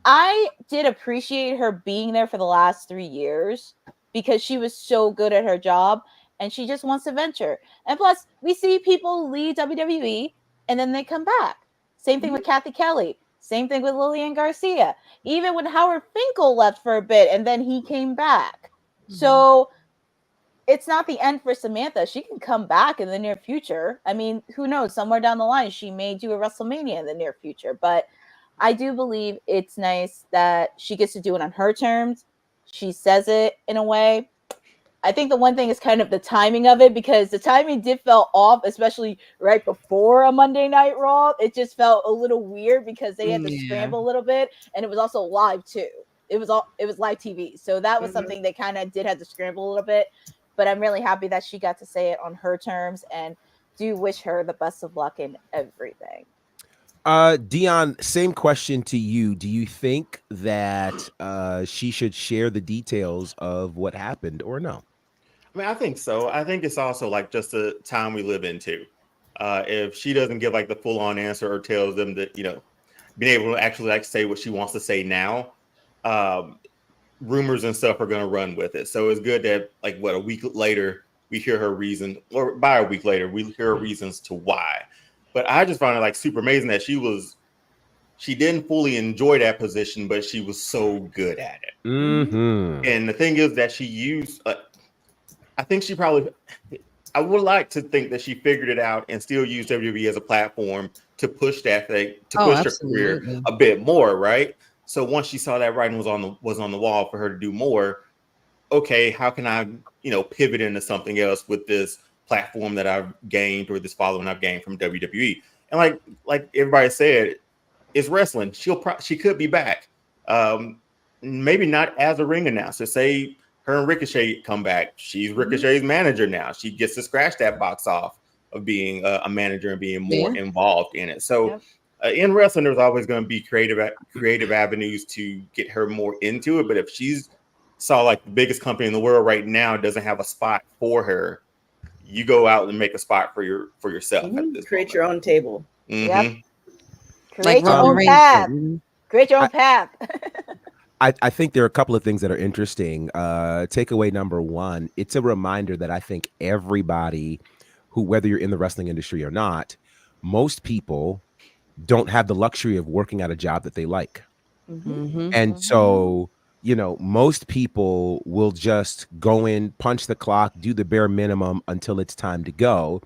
I did appreciate her being there for the last 3 years, because she was so good at her job and she just wants to venture. And plus, we see people leave WWE and then they come back. Same thing with Kathy Kelly. Same thing with Lillian Garcia. Even when Howard Finkel left for a bit and then he came back. So it's not the end for Samantha. She can come back in the near future. I mean, who knows? Somewhere down the line, she may do a WrestleMania in the near future. But I do believe it's nice that she gets to do it on her terms. She says it in a way. I think the one thing is kind of the timing of it, because the timing did fell off, especially right before a Monday Night Raw. It just felt a little weird because they had to scramble a little bit, and it was also live too. It was live TV, so that was something they kind of did have to scramble a little bit. But I'm really happy that she got to say it on her terms, and do wish her the best of luck in everything. Dion, same question to you. Do you think that she should share the details of what happened or no? I mean, I think so. I think it's also like just the time we live into. If she doesn't give like the full on answer or tells them that, being able to actually like say what she wants to say now, rumors and stuff are going to run with it. So it's good that like a week later we hear her reason, or by a week later we hear her reasons to why. But I just found it like super amazing that she didn't fully enjoy that position, but she was so good at it. And the thing is that she used, I think she probably, I would like to think that she figured it out and still used WWE as a platform to push that thing, to push her career a bit more, right? So once she saw that writing was on the wall for her to do more, okay, how can I, pivot into something else with this platform that I've gained, or this following I've gained from WWE? And like everybody said, it's wrestling. She could be back. maybe not as a ring announcer. Say her and Ricochet come back. She's Ricochet's manager now. She gets to scratch that box off of being a manager and being more involved in it. So in wrestling, there's always going to be creative avenues to get her more into it. But if she's saw like the biggest company in the world right now doesn't have a spot for her, you go out and make a spot for yourself. At this Create your own table. Yep. Create your own path. Create your own path. I think there are a couple of things that are interesting. Takeaway number one, it's a reminder that I think everybody who, whether you're in the wrestling industry or not, most people don't have the luxury of working at a job that they like. And so, you know, most people will just go in, punch the clock, do the bare minimum until it's time to go,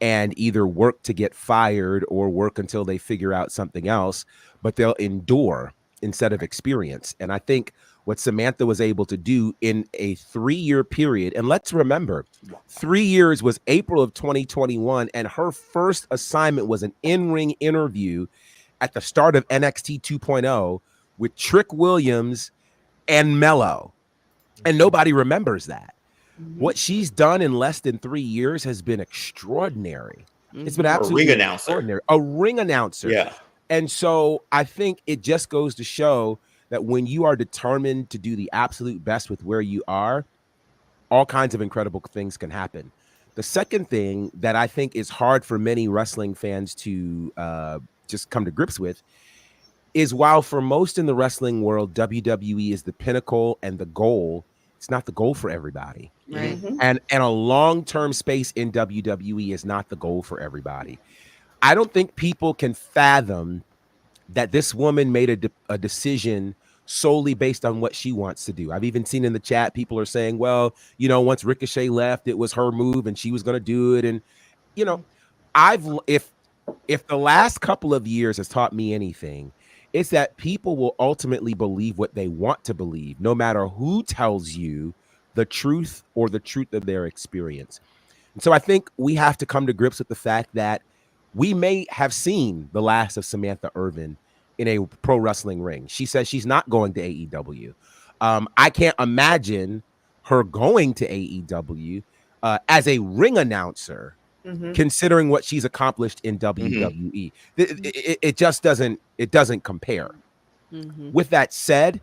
and either work to get fired or work until they figure out something else, but they'll endure instead of experience. And I think what Samantha was able to do in a 3-year period, and let's remember, 3 years was April of 2021, and her first assignment was an in-ring interview at the start of NXT 2.0 with Trick Williams and Mello. And nobody remembers that. What she's done in less than 3 years has been extraordinary. It's been absolutely extraordinary. A ring announcer. Yeah. And so I think it just goes to show that when you are determined to do the absolute best with where you are, all kinds of incredible things can happen. The second thing that I think is hard for many wrestling fans to just come to grips with is, while for most in the wrestling world, WWE is the pinnacle and the goal, it's not the goal for everybody. Right. And a long-term space in WWE is not the goal for everybody. I don't think people can fathom that this woman made a decision solely based on what she wants to do. I've even seen in the chat, people are saying, well, you know, once Ricochet left, it was her move and she was going to do it. And, you know, if the last couple of years has taught me anything, it's that people will ultimately believe what they want to believe, no matter who tells you the truth or the truth of their experience. And so I think we have to come to grips with the fact that we may have seen the last of Samantha Irvin in a pro wrestling ring. She says she's not going to AEW. I can't imagine her going to AEW as a ring announcer, considering what she's accomplished in WWE. It just doesn't compare. With that said,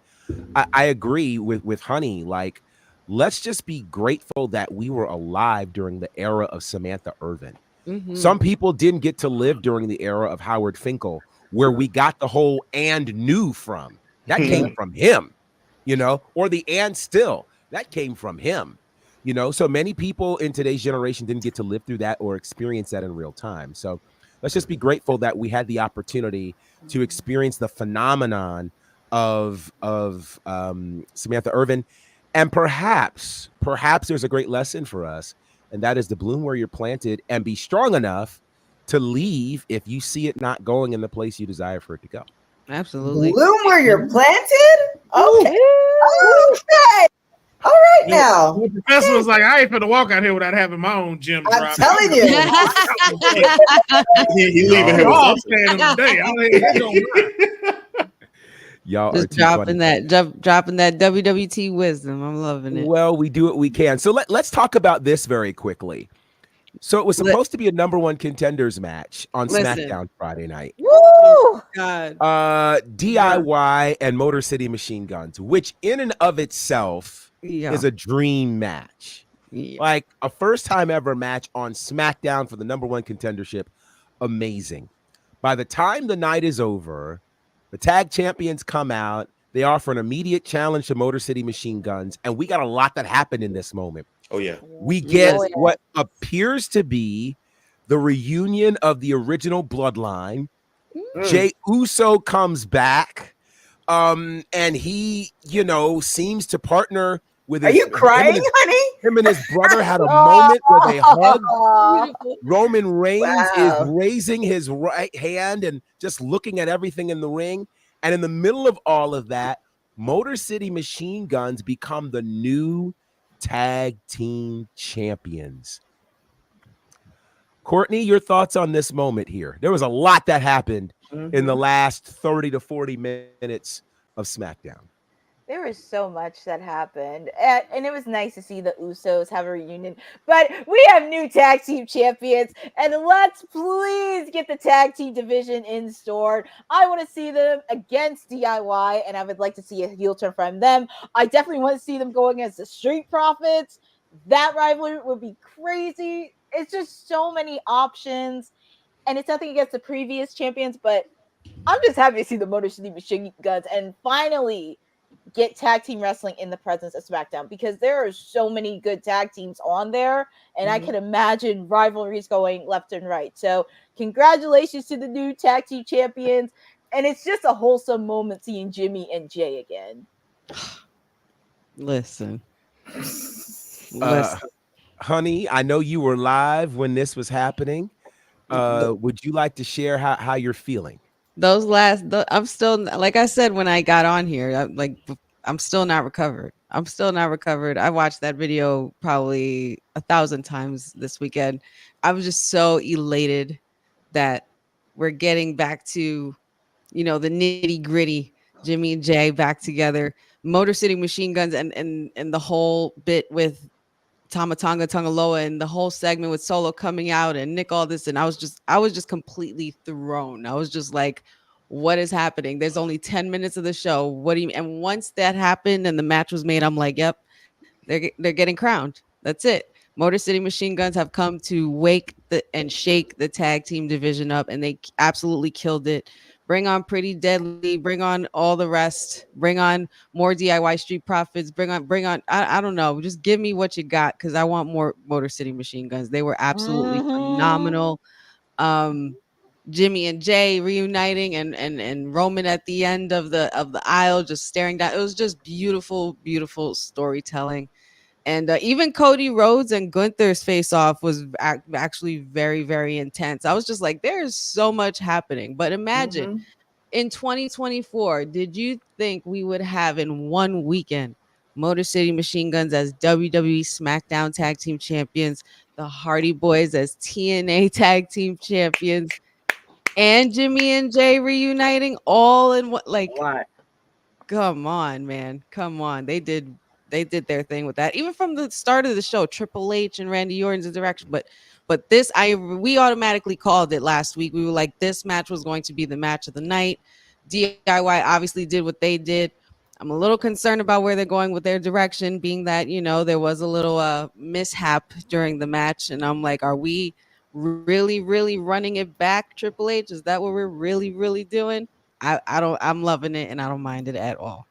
I agree with Honey. Like, let's just be grateful that we were alive during the era of Samantha Irvin. Some people didn't get to live during the era of Howard Finkel, where we got the whole "and new" from. That came from him, you know, or the "and still." That came from him, you know. So many people in today's generation didn't get to live through that or experience that in real time. So let's just be grateful that we had the opportunity to experience the phenomenon of Samantha Irvin. And perhaps there's a great lesson for us, and that is to bloom where you're planted and be strong enough to leave if you see it not going in the place you desire for it to go. Absolutely. Bloom where you're planted? Okay. Okay. All right now. The professor was like, I ain't finna walk out here without having my own gym drop. I'm telling you. He leaving here all standing today. Y'all just dropping that WWT wisdom. I'm loving it. Well, we do what we can. So let's talk about this very quickly. So it was supposed to be a #1 contenders match on SmackDown Friday night. Woo! God. DIY and Motor City Machine Guns, which in and of itself is a dream match. Like a first time ever match on SmackDown for the #1 contendership. Amazing. By the time the night is over, the tag champions come out. They offer an immediate challenge to Motor City Machine Guns. And we got a lot that happened in this moment. Oh, yeah. We get what appears to be the reunion of the original bloodline. Jey Uso comes back. And he, you know, seems to partner with Are you crying, honey? Him and his brother had a moment where they hugged. Roman Reigns is raising his right hand and just looking at everything in the ring. And in the middle of all of that, Motor City Machine Guns become the new tag team champions. Courtney, your thoughts on this moment here? There was a lot that happened in the last 30 to 40 minutes of SmackDown. There was so much that happened, and it was nice to see the Usos have a reunion. But we have new tag team champions, and let's please get the tag team division in store. I want to see them against DIY, and I would like to see a heel turn from them. I definitely want to see them go against the Street Profits. That rivalry would be crazy. It's just so many options, and it's nothing against the previous champions, but I'm just happy to see the Motor City Machine Guns and finally get tag team wrestling in the presence of SmackDown, because there are so many good tag teams on there, and I can imagine rivalries going left and right. So congratulations to the new tag team champions, and it's just a wholesome moment seeing Jimmy and Jay again. Listen. Honey, I know you were live when this was happening. Would you like to share how you're feeling? I'm still, like I said when I got on here, I'm still not recovered. I watched that video probably 1,000 times this weekend. I was just so elated that we're getting back to, the nitty gritty. Jimmy and Jay back together, Motor City Machine Guns, and the whole bit with Tama Tonga Tongaloa and the whole segment with Solo coming out and Nick Aldis, and I was just completely thrown. I was just like, what is happening? There's only 10 minutes of the show. What do you? And once that happened and the match was made, I'm like, yep, they're getting crowned. That's it. Motor City Machine Guns have come to wake and shake the tag team division up, and they absolutely killed it. Bring on Pretty Deadly, bring on all the rest, bring on more DIY Street Profits, bring on, I don't know, just give me what you got, because I want more Motor City Machine Guns. They were absolutely phenomenal. Jimmy and Jay reuniting and Roman at the end of the aisle just staring down. It was just beautiful, beautiful storytelling. And even Cody Rhodes and Gunther's face off was actually very, very intense. I was just like, there's so much happening. But imagine in 2024, did you think we would have in one weekend Motor City Machine Guns as WWE SmackDown Tag Team Champions, the Hardy Boys as TNA Tag Team Champions, and Jimmy and Jay reuniting all in what? Like, come on, man. Come on. They did their thing with that. Even from the start of the show, Triple H and Randy Orton's interaction. But this, we automatically called it last week. We were like, this match was going to be the match of the night. DIY obviously did what they did. I'm a little concerned about where they're going with their direction, being that, there was a little mishap during the match. And I'm like, are we really, really running it back, Triple H? Is that what we're really, really doing? I'm loving it, and I don't mind it at all.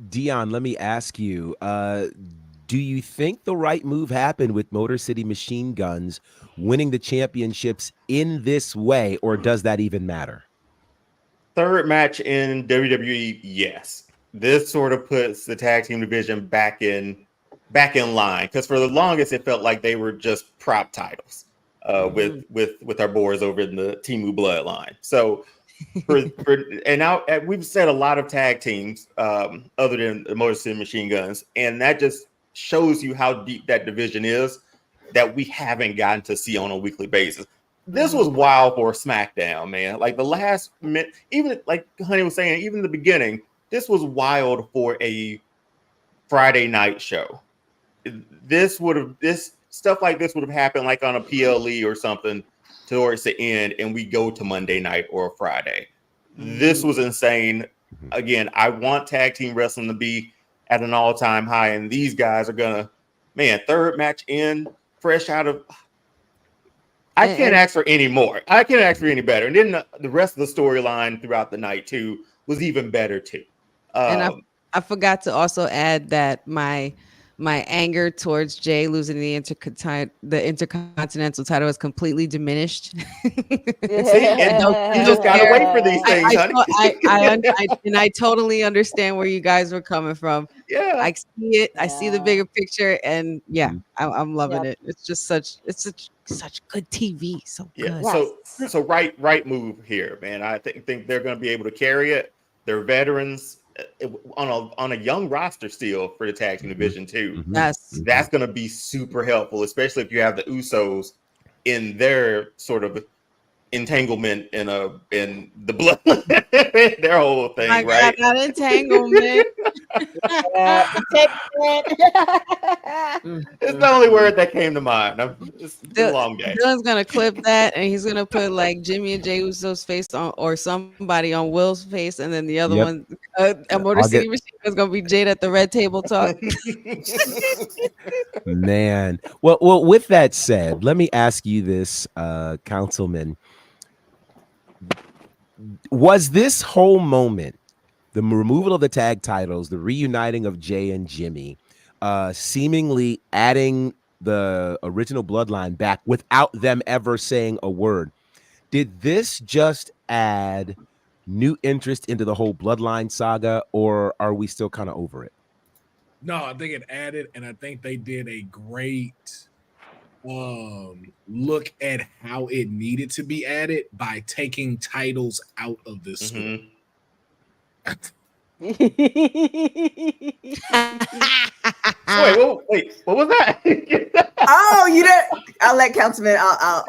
Dion, let me ask you, do you think the right move happened with Motor City Machine Guns winning the championships in this way, or does that even matter? Third match in WWE, yes. This sort of puts the tag team division back in line, because for the longest it felt like they were just prop titles with our boys over in the Temu Bloodline. So and now we've said a lot of tag teams other than the Motor City Machine Guns, and that just shows you how deep that division is that we haven't gotten to see on a weekly basis. This was wild for SmackDown, man. Like the last minute, even like Honey was saying, even the beginning, this was wild for a Friday night show. This stuff like this would have happened like on a PLE or something towards the end, and we go to Monday night or a Friday. This was insane. Again, I want tag team wrestling to be at an all-time high, and these guys are gonna, third match in, fresh out of. I can't ask for any more. I can't ask for any better. And then the rest of the storyline throughout the night too was even better too. And I forgot to also add that my anger towards Jay losing the Intercontinental title is completely diminished. See, you just gotta wait for these things, honey. I totally understand where you guys were coming from. Yeah, I see it. I see the bigger picture, and I'm loving it. It's just such good TV. So good. So right move here, man. I think they're going to be able to carry it. They're veterans on a young roster still for the tag team division too. Yes, that's going to be super helpful, especially if you have the Usos in their sort of entanglement in the blood, their whole thing, My right? God, that entanglement. It's the only word that came to mind. It's been a long day. Dylan's gonna clip that, and he's gonna put like Jimmy and Jey Uso's face on, or somebody on Will's face, and then the other Yep. one, a Motor City Machine is gonna be Jade at the Red Table Talk. Man. Well, with that said, let me ask you this, Councilman. Was this whole moment, the removal of the tag titles, the reuniting of Jay and Jimmy, seemingly adding the original bloodline back without them ever saying a word, did this just add new interest into the whole bloodline saga, or are we still kind of over it? No, I think it added, and I think they did a great look at how it needed to be added by taking titles out of this story. Wait, what was that? Oh, you didn't. I'll let Councilman. I'll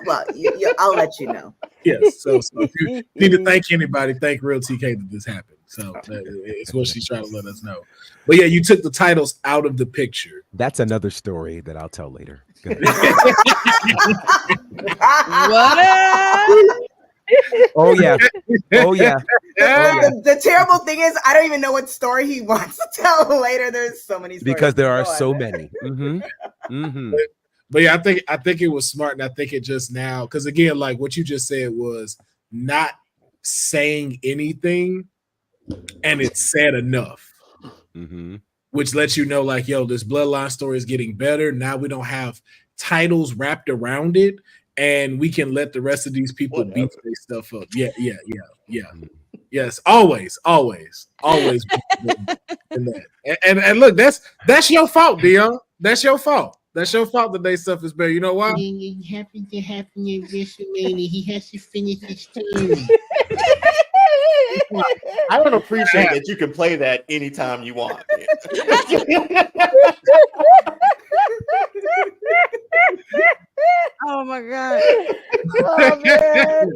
let you know. Yes. So if you need to thank anybody, thank Real TK that this happened. So it's what she's trying to let us know. But yeah, you took the titles out of the picture. That's another story that I'll tell later. What? Oh yeah. Oh yeah. The terrible thing is, I don't even know what story he wants to tell later. There's so many stories. Because there are so many. But yeah, I think it was smart, and I think it just now, because again, like what you just said was not saying anything, and it's said enough, which lets you know, like, yo, this bloodline story is getting better. Now we don't have titles wrapped around it, and we can let the rest of these people beat their stuff up. Yeah. Yes, always. And look, that's your fault, Dion. That's your fault. That's your fault that they stuff is better. You know why? It happens to happen in WrestleMania. He has to finish his turn. I don't appreciate that you can play that anytime you want. Oh my God. Oh man.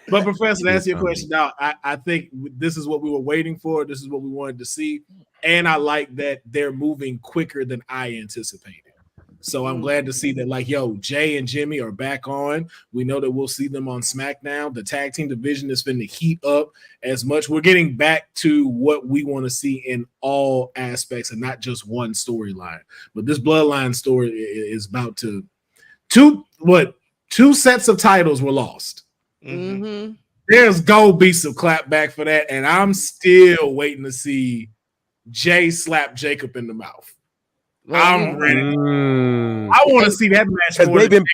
But Professor, to answer your question now, I think this is what we were waiting for. This is what we wanted to see. And I like that they're moving quicker than I anticipated. So I'm glad to see that, like, yo, Jay and Jimmy are back on. We know that we'll see them on SmackDown. The tag team division is finna heat up as much. We're getting back to what we want to see in all aspects and not just one storyline. But this bloodline story is about to two sets of titles were lost. There's gonna be some clapback for that, and I'm still waiting to see Jay slap Jacob in the mouth. I'm ready. I want to see that match more than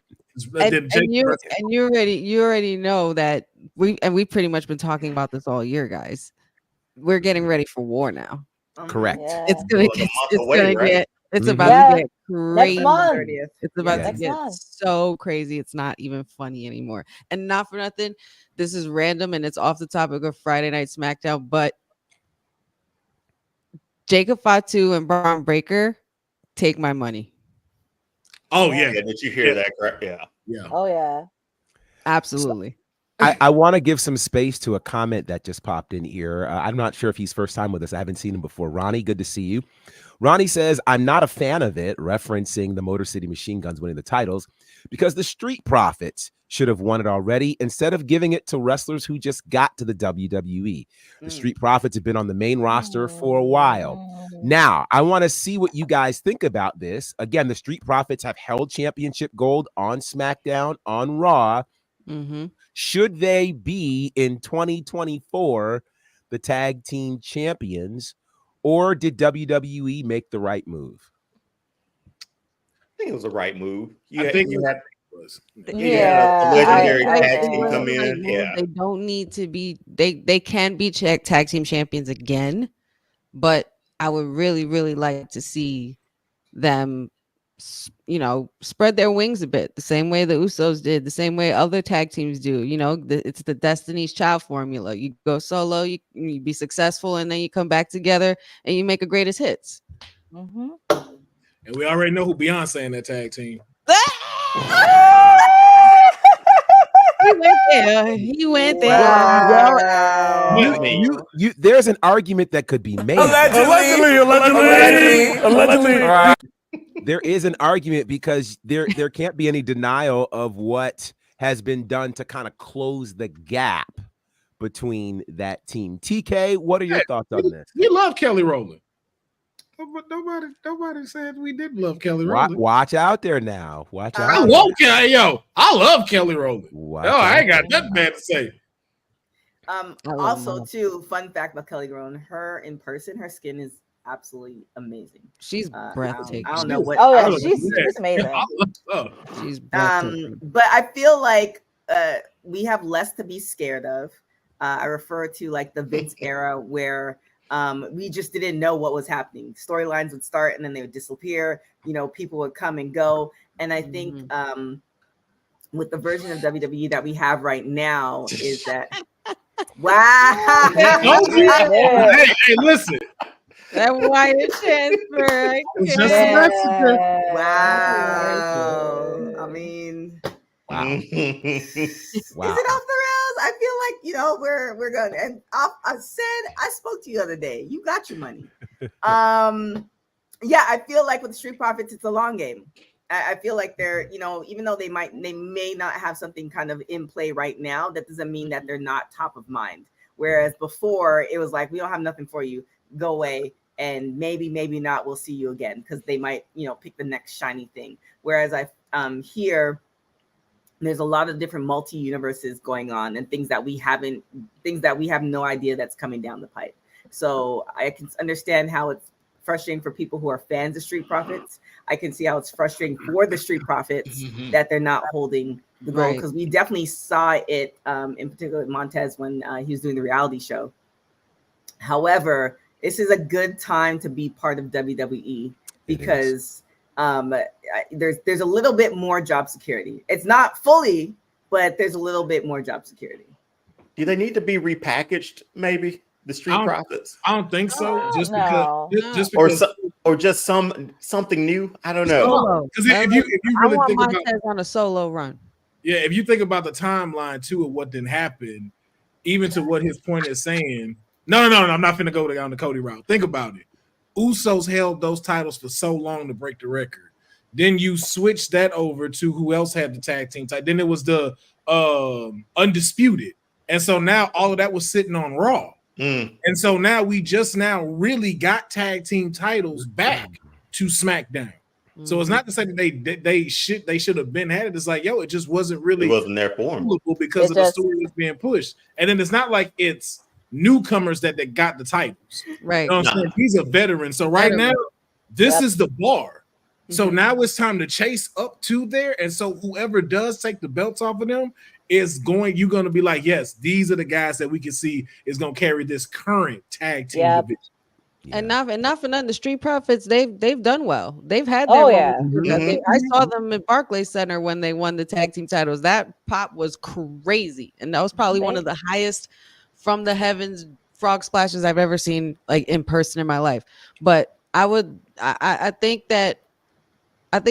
you already know that we pretty much been talking about this all year, guys. We're getting ready for war now. Correct. It's gonna get it's about to get crazy. It's about to get so crazy. It's not even funny anymore. And not for nothing, this is random and it's off the topic of Friday Night SmackDown, but Jacob Fatu and Braun Breaker, take my money. Oh yeah. Did you hear that? Correct? Yeah. Oh yeah. Absolutely. I want to give some space to a comment that just popped in here. I'm not sure if he's first time with us. I haven't seen him before. Ronnie, good to see you. Ronnie says, I'm not a fan of it, referencing the Motor City Machine Guns winning the titles, because the Street Profits should have won it already instead of giving it to wrestlers who just got to the WWE. The Street Profits have been on the main roster for a while. Now, I want to see what you guys think about this. Again, the Street Profits have held championship gold on SmackDown, on Raw. Should they be in 2024 the tag team champions, or did WWE make the right move? I think it was the right move. I think you had a legendary tag team come in. They don't need to be. They can be tag team champions again, but I would really like to see them, spread their wings a bit, the same way the Usos did, the same way other tag teams do. It's the Destiny's Child formula. You go solo, you be successful, and then you come back together and you make a greatest hits. And we already know who Beyonce in that tag team. went there. He went there. Wow. You there's an argument that could be made. Allegedly. There is an argument because there can't be any denial of what has been done to kind of close the gap between that team. TK, what are your thoughts on this? We love Kelly Rowland. Nobody said we didn't love Kelly Rowland. Watch out there now. Watch out. I love Kelly Rowland. I ain't got nothing bad to say. Also, too, fun fact about Kelly Rowland, her in person, her skin is absolutely amazing. She's breathtaking. I don't know what. Oh yeah, she's amazing. She's breathtaking. But I feel like we have less to be scared of. I refer to like the Vince era where we just didn't know what was happening. Storylines would start and then they would disappear. You know, people would come and go. And I think with the version of WWE that we have right now is that wow. Hey, listen. That wire transfer. It's just a messenger. Wow. I mean, wow. Is it off the rails? I feel like, you know, we're going. And I spoke to you the other day. You got your money. Yeah, I feel like with the Street Profits, it's a long game. I feel like they're, you know, even though they may not have something kind of in play right now, that doesn't mean that they're not top of mind. Whereas before, it was like, we don't have nothing for you. Go away. And maybe not, we'll see you again, because they might, you know, pick the next shiny thing. Whereas I here, there's a lot of different multi-universes going on and things that we have no idea that's coming down the pipe. So I can understand how it's frustrating for people who are fans of Street Profits. I can see how it's frustrating for the Street Profits that they're not holding the gold, because we definitely saw it in particular with Montez when he was doing the reality show. However, this is a good time to be part of WWE because there's a little bit more job security. It's not fully, but there's a little bit more job security. Do they need to be repackaged? Maybe the Street Profits. I don't think so. Just No. because, or just something new. I don't know. Because if you really think about Montez on a solo run. Yeah, if you think about the timeline too of what didn't happen, even to what his point is saying. No, I'm not finna go down the Cody route. Think about it. Usos held those titles for so long to break the record. Then you switch that over to who else had the tag team title. Then it was the Undisputed. And so now all of that was sitting on Raw. And so now we just now really got tag team titles back to SmackDown. So it's not to say that they should have been had it. It's like, yo, it just wasn't really. It wasn't there for them because of the story that's being pushed. And then it's not like it's newcomers that got the titles. Right. You know what I'm saying? He's a veteran. So right now, this is the bar. So now it's time to chase up to there. And so whoever does take the belts off of them you're going to be like, yes, these are the guys that we can see is going to carry this current tag team division. Yeah. And not for nothing, the Street Profits, they've done well. They've had their I saw them at Barclays Center when they won the tag team titles. That pop was crazy. And that was probably one of the highest from the heavens frog splashes I've ever seen, like in person in my life. But I think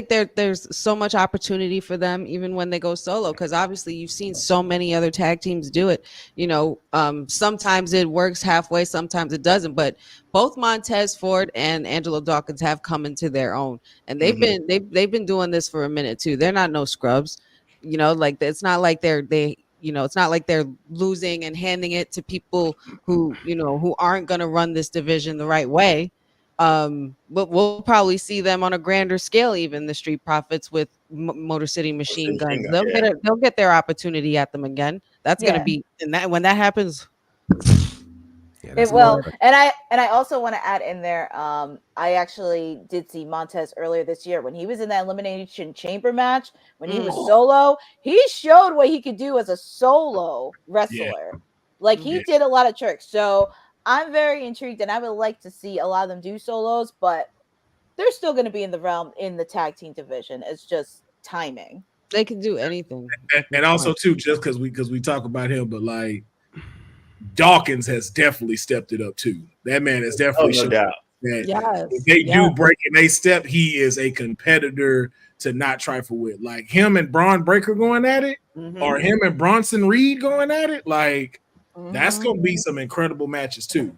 there's so much opportunity for them even when they go solo, because obviously you've seen so many other tag teams do it. You know, sometimes it works halfway, sometimes it doesn't. But both Montez Ford and Angelo Dawkins have come into their own, and they've been doing this for a minute too. They're not no scrubs. You know, like it's not like it's not like they're losing and handing it to people who aren't going to run this division the right way. But we'll probably see them on a grander scale, even the Street Profits with Motor City Machine Guns. They'll get their opportunity at them again. That's going to be, and when that happens, it will. And I also want to add in there, I actually did see Montez earlier this year when he was in that Elimination Chamber match. When he was solo, he showed what he could do as a solo wrestler. Like he did a lot of tricks. So I'm very intrigued, and I would like to see a lot of them do solos, but they're still going to be in the realm in the tag team division. It's just timing. They can do anything. And also too, just because we talk about him, but like Dawkins has definitely stepped it up too. That man has definitely shown that if they do break and they step, he is a competitor to not trifle with. Like him and Braun Breaker going at it, or him and Bronson Reed going at it, like that's gonna be some incredible matches too.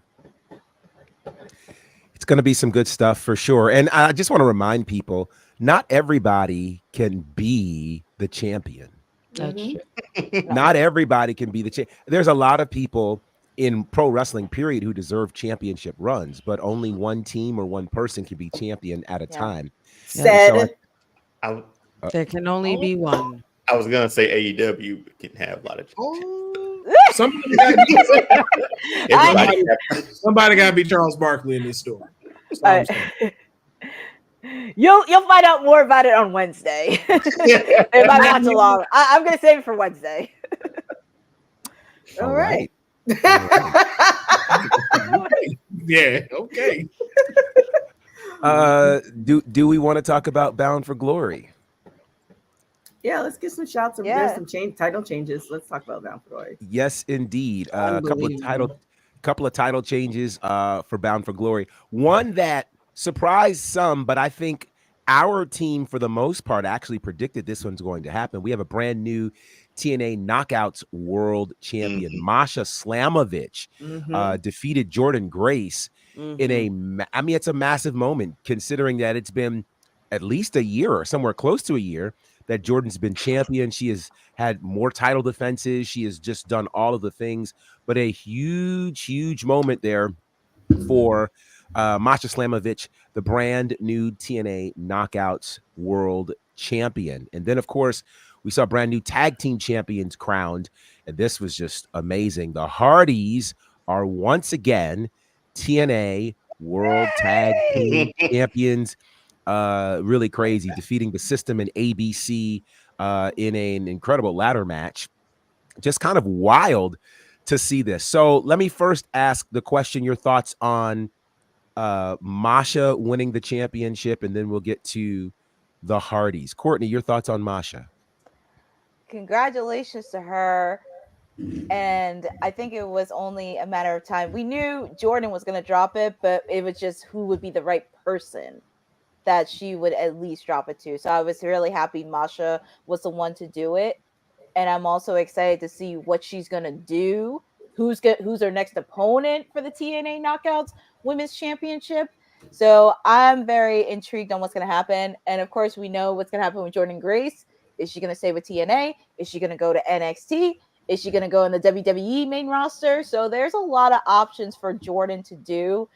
It's going to be some good stuff for sure. And I just want to remind people, not everybody can be the champion. That's true. Not everybody can be the champion. There's a lot of people in pro wrestling period who deserve championship runs, but only one team or one person can be champion at a time. Said there can only be one. I was gonna say AEW can have a lot of somebody got to be Charles Barkley in this story. You'll find out more about it on Wednesday. It might not too long. I'm gonna save it for Wednesday. All right. Yeah. Okay. Do we want to talk about Bound for Glory? Yeah, let's get some shots of there's some title changes. Let's talk about Bound for Glory. Yes, indeed. A couple of title changes for Bound for Glory. One that surprised some, but I think our team, for the most part, actually predicted this one's going to happen. We have a brand new TNA Knockouts World Champion, Masha Slamovich, defeated Jordan Grace in it's a massive moment considering that it's been at least a year or somewhere close to a year that Jordan's been champion. She has had more title defenses. She has just done all of the things, but a huge moment there for Masha Slamovich, the brand new TNA Knockouts World Champion. And then, of course, we saw brand new tag team champions crowned, and this was just amazing. The Hardys are once again TNA World Tag Team Champions. Really crazy, defeating the System and ABC in an incredible ladder match. Just kind of wild to see this. So let me first ask the question, your thoughts on Masha winning the championship, and then we'll get to the Hardys. Courtney, your thoughts on Masha? Congratulations to her. And I think it was only a matter of time. We knew Jordan was going to drop it, but it was just who would be the right person that she would at least drop it to. So I was really happy Masha was the one to do it. And I'm also excited to see what she's going to do. Who's her next opponent for the TNA Knockouts Women's Championship. So I'm very intrigued on what's going to happen. And of course, we know what's going to happen with Jordan Grace. Is she going to stay with TNA? Is she going to go to NXT? Is she going to go in the WWE main roster? So there's a lot of options for Jordan to do.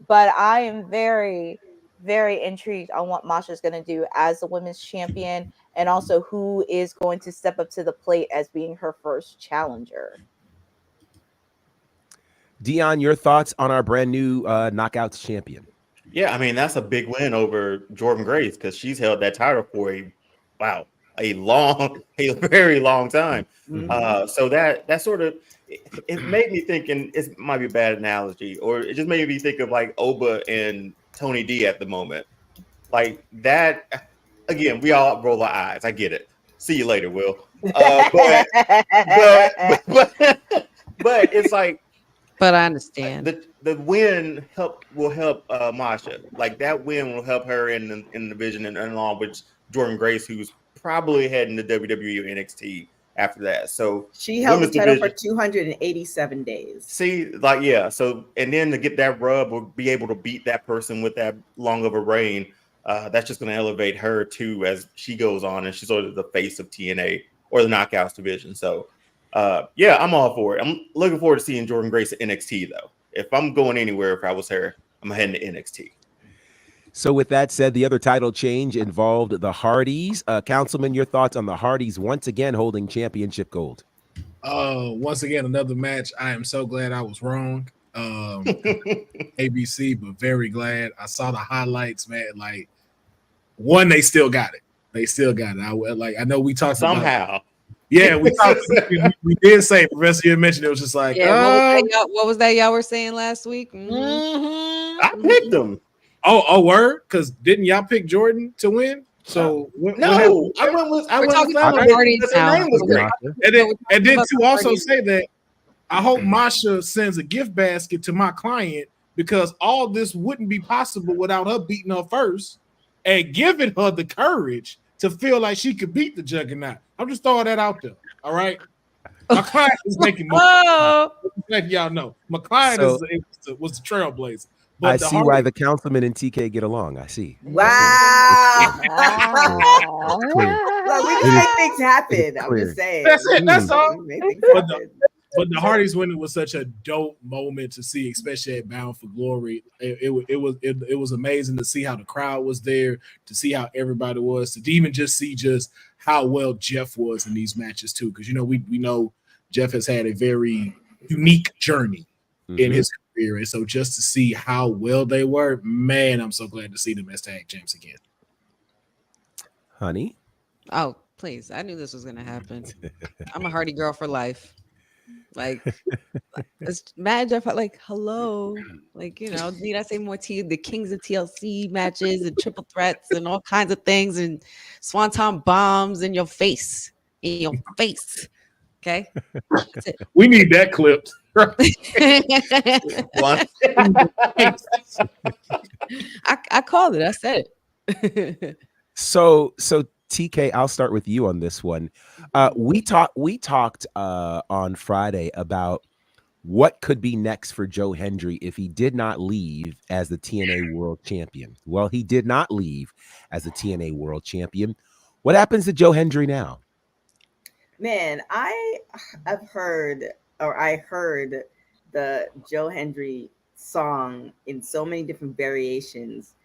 But I am very, very intrigued on what Masha's going to do as the women's champion, and also who is going to step up to the plate as being her first challenger. Dion, your thoughts on our brand new Knockouts champion? Yeah, I mean, that's a big win over Jordan Grace because she's held that title for a very long time. So that sort of, it made me think, and it might be a bad analogy, or it just made me think of like Oba and Tony D at the moment. Like that, again, we all roll our eyes. I get it. See you later, Will. But it's like, but I understand the win will help Masha. Like that win will help her in the division, and along with Jordan Grace, who's probably heading to WWE or NXT after that. So she held the title for 287 days. See, like, yeah. So, and then to get that rub or be able to beat that person with that long of a reign, that's just going to elevate her too as she goes on, and she's sort of the face of TNA or the Knockouts division. So, yeah, I'm all for it. I'm looking forward to seeing Jordan Grace at NXT though. If I'm going anywhere, if I was her, I'm heading to NXT. So with that said, the other title change involved the Hardys. Councilman, your thoughts on the Hardys once again holding championship gold? Once again, another match. I am so glad I was wrong. ABC, but very glad. I saw the highlights, man. Like, one, they still got it. I know we talked somehow. About yeah, we talked. we did say, Professor, you mentioned it was just like, what was that y'all were saying last week? I picked them. Oh, word? Because didn't y'all pick Jordan to win? So I went with and then to also say that I hope Masha sends a gift basket to my client because all this wouldn't be possible without her beating her first and giving her the courage to feel like she could beat the Juggernaut. I'm just throwing that out there. All right. My client is making moves. Let y'all know. My client was the trailblazer. But I see why the councilman and TK get along. I see. Wow. Clear. Look, we can make things happen. I'm just saying. That's it. That's all. We make things happen. But the Hardys winning was such a dope moment to see, especially at Bound for Glory. It was amazing to see how the crowd was there, to see how everybody was, to even just see how well Jeff was in these matches too. Because we know Jeff has had a very unique journey in his career, and so just to see how well they were, man, I'm so glad to see them as tag champs again. Honey, oh please, I knew this was gonna happen. I'm a Hardy girl for life. Like, it's mad Jeff. Like, hello, like need I say more to you? The Kings of TLC matches and triple threats and all kinds of things and swanton bombs in your face, Okay, we need that clipped. I called it. I said it. So TK, I'll start with you on this one. We talked on Friday about what could be next for Joe Hendry if he did not leave as the TNA World Champion. Well, he did not leave as the TNA World Champion. What happens to Joe Hendry now? Man, I heard the Joe Hendry song in so many different variations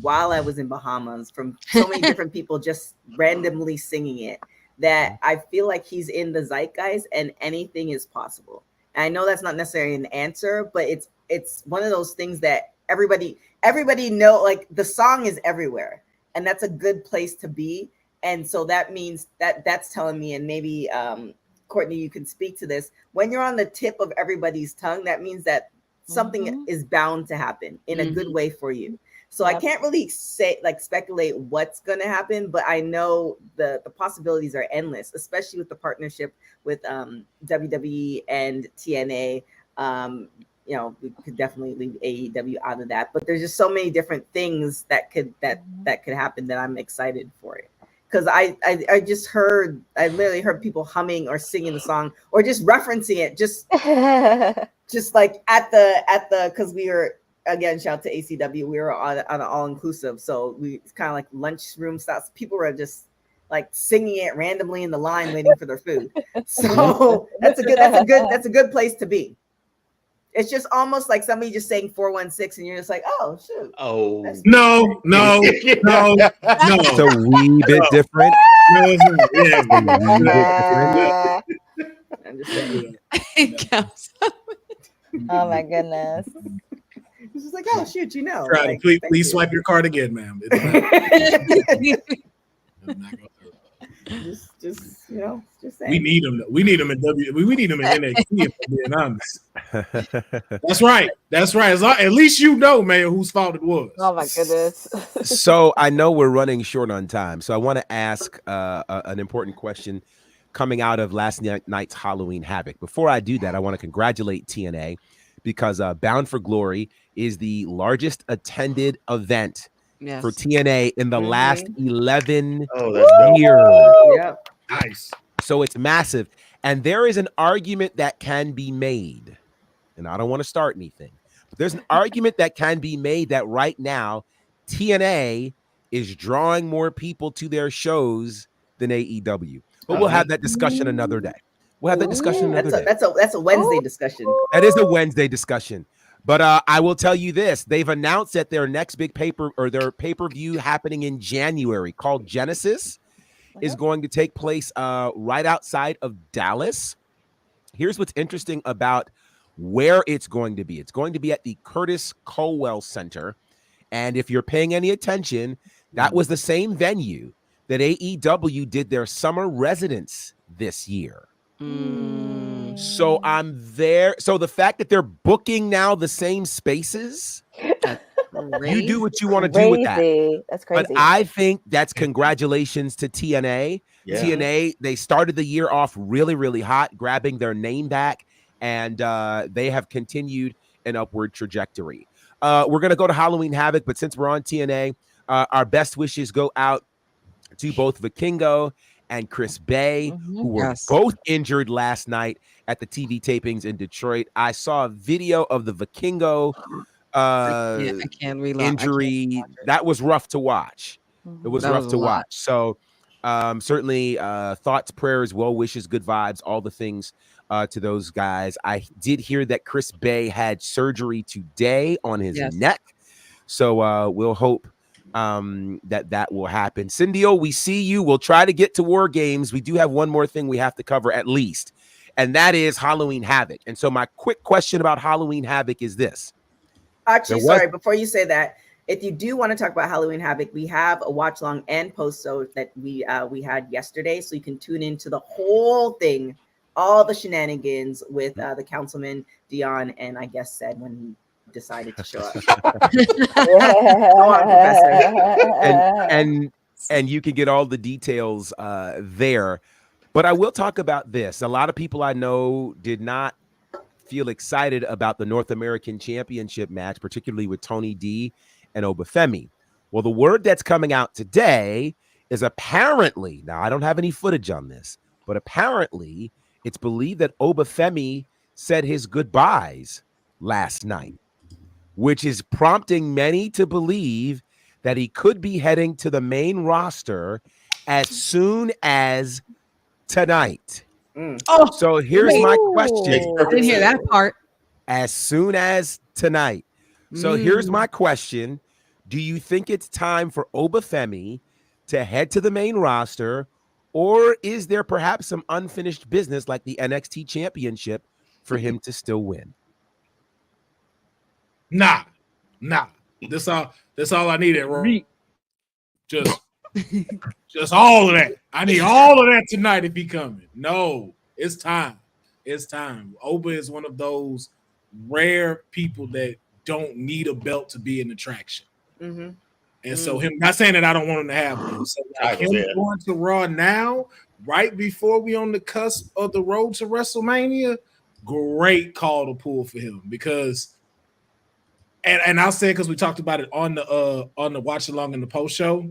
while I was in Bahamas from so many different people just randomly singing it that I feel like he's in the zeitgeist and anything is possible. And I know that's not necessarily an answer, but it's one of those things that everybody know, like the song is everywhere and that's a good place to be. And so that means that's telling me, and maybe Courtney, you can speak to this. When you're on the tip of everybody's tongue, that means that something is bound to happen in a good way for you. So I can't really speculate what's going to happen, but I know the possibilities are endless, especially with the partnership with WWE and TNA. We could definitely leave AEW out of that, but there's just so many different things that could happen that I'm excited for it. Because I literally heard people humming or singing the song or just referencing it, just like at the because we were, again, shout out to ACW, we were on an all-inclusive, so it's kind of like lunchroom stuff. People were just like singing it randomly in the line waiting for their food. So that's a good place to be. It's just almost like somebody just saying 416 and you're just like, oh shoot. Oh no. It's a wee bit different. I'm just saying. It counts. Oh my goodness. It's just like, oh shoot, Try to please swipe your card again, ma'am. Just saying. We need them. We need them in We need them in NXT. If I'm being honest. That's right. At least man, whose fault it was. Oh my goodness. So I know we're running short on time, so I want to ask an important question coming out of last night's Halloween Havoc. Before I do that, I want to congratulate TNA because Bound for Glory is the largest attended event for TNA in the last 11 years. Yeah. Nice. So it's massive. And there is an argument that can be made, and I don't want to start anything, but there's an argument that can be made that right now TNA is drawing more people to their shows than AEW. But we'll have that discussion another day. We'll have that discussion another day. That's a Wednesday discussion. That is a Wednesday discussion. But I will tell you this. They've announced that their next big their pay-per-view happening in January called Genesis is going to take place right outside of Dallas. Here's what's interesting about where it's going to be. It's going to be at the Curtis Colwell Center. And if you're paying any attention, that was the same venue that AEW did their summer residence this year. So I'm there. So the fact that they're booking now the same spaces, you do what you want to do with that. That's crazy. But I think that's congratulations to TNA. Yeah. TNA, they started the year off really, really hot, grabbing their name back, and they have continued an upward trajectory. We're going to go to Halloween Havoc, but since we're on TNA, our best wishes go out to both Vikingo and Chris Bay, who were both injured last night at the TV tapings in Detroit. I saw a video of the Vikingo I can't injury. That was rough to watch. It was rough to watch. So certainly thoughts, prayers, well wishes, good vibes, all the things to those guys. I did hear that Chris Bay had surgery today on his neck. So we'll hope that will happen. Cindio, we see you. We'll try to get to War Games. We do have one more thing we have to cover at least, and that is Halloween Havoc. And so my quick question about Halloween Havoc is this. Actually, sorry, before you say that, if you do want to talk about Halloween Havoc, we have a watch long and post so that we had yesterday, so you can tune into the whole thing, all the shenanigans with the councilman Dion, and I guess said when he decided to show up. Go on, Professor. And you can get all the details there. But I will talk about this. A lot of people I know did not feel excited about the North American Championship match, particularly with Tony D and Obafemi. Well, the word that's coming out today is apparently, now I don't have any footage on this, but apparently it's believed that Obafemi said his goodbyes last night, which is prompting many to believe that he could be heading to the main roster as soon as tonight. Oh, so here's my question. I didn't hear that part. As soon as tonight. So here's my question. Do you think it's time for Obafemi to head to the main roster, or is there perhaps some unfinished business like the NXT Championship for him to still win? Nah. That's all I needed. Just all of that. I need all of that tonight if he coming. No, it's time. It's time. Oba is one of those rare people that don't need a belt to be an attraction. Mm-hmm. And so him, not saying that I don't want him to have one. So like him going to Raw now, right before we on the cusp of the road to WrestleMania, great call to pull for him because and I'll say it because we talked about it on the watch along in the post show.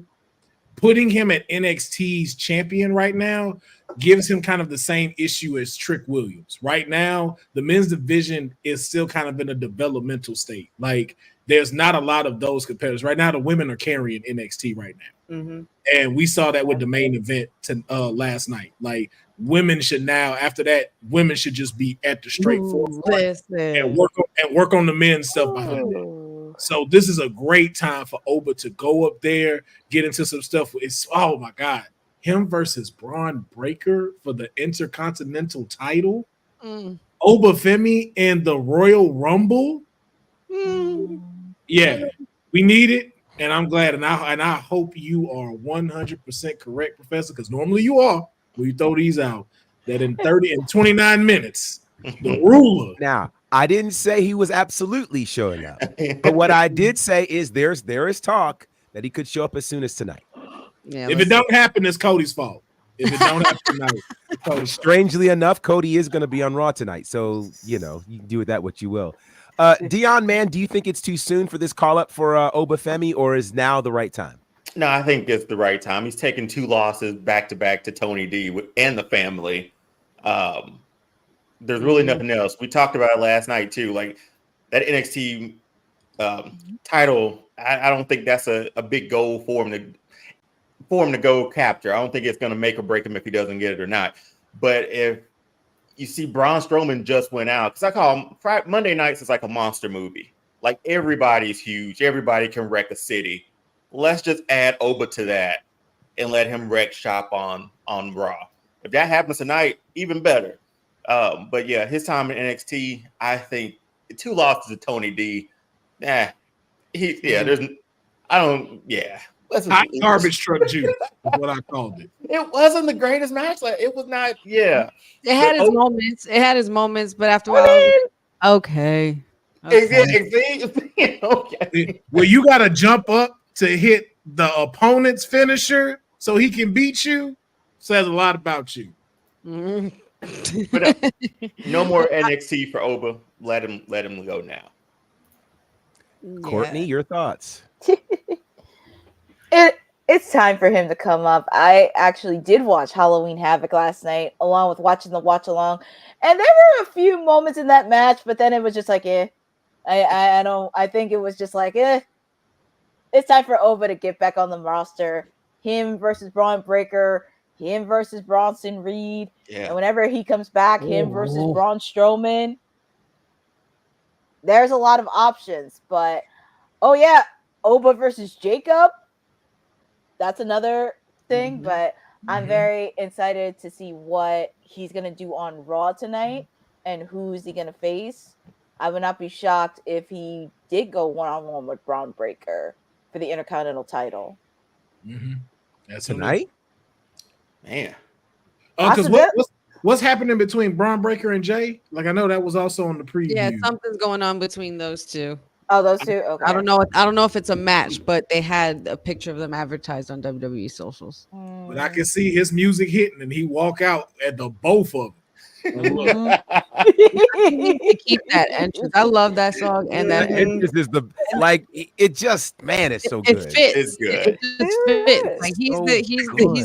Putting him at NXT's champion right now gives him kind of the same issue as Trick Williams. Right now, the men's division is still kind of in a developmental state. Like, there's not a lot of those competitors. Right now, the women are carrying NXT right now. Mm-hmm. And we saw that with the main event last night. Like, women should now, after that, women should just be at the straight forefront and work on the men's stuff behind it. So this is a great time for Oba to go up there, get into some stuff. It's oh my God, him versus Braun Breaker for the Intercontinental title. Obafemi in the Royal Rumble. Yeah, we need it, and I'm glad, and I hope you are 100% correct, Professor, because normally you are when you throw these out. That in 29 minutes, the ruler. Now, I didn't say he was absolutely showing up, but what I did say is there is talk that he could show up as soon as tonight. Yeah, if it don't happen, it's Cody's fault. If it don't happen tonight, it's Cody's strangely enough, Cody is going to be on Raw tonight, so you can do with that what you will. Dion, man, do you think it's too soon for this call up for Obafemi, or is now the right time? No, I think it's the right time. He's taken 2 losses back to back to Tony D and the family. There's really nothing else. We talked about it last night too. Like that NXT title, I don't think that's a big goal for him to go capture. I don't think it's going to make or break him if he doesn't get it or not. But if you see Braun Strowman just went out, because I call him Monday nights is like a monster movie. Like everybody's huge, everybody can wreck a city. Let's just add Oba to that and let him wreck shop on Raw. If that happens tonight, even better. But yeah, his time in NXT, I think 2 losses to Tony D. Hot garbage truck juice is what I called it. It wasn't the greatest match. Like, it was not. Yeah, it had its moments. It had its moments, but after a while, okay. Okay. Well, you got to jump up to hit the opponent's finisher so he can beat you. Says a lot about you. But no more NXT for Oba. Let him go now. Courtney, your thoughts? It's time for him to come up. I actually did watch Halloween Havoc last night, along with watching the watch along, and there were a few moments in that match, but then it was just like, I don't. I think it was just like, it's time for Ova to get back on the roster. Him versus Braun Breaker, him versus Bronson Reed, and whenever he comes back, him versus Braun Strowman. There's a lot of options, but Oba versus Jacob. That's another thing, but I'm very excited to see what he's gonna do on Raw tonight and who's he gonna face. I would not be shocked if he did go one-on-one with Braun Breaker for the Intercontinental title. Tonight? Man. Because what's happening between Braun Breaker and Jay? Like, I know that was also on the preview. Yeah, something's going on between those two. Oh, those two. Okay. I don't know. I don't know if it's a match, but they had a picture of them advertised on WWE socials. But I can see his music hitting, and he walk out at the both of them. You need to keep that entrance. I love that song, and that entrance is it just, man, it's so good. It fits. It's good. It just fits. Like he's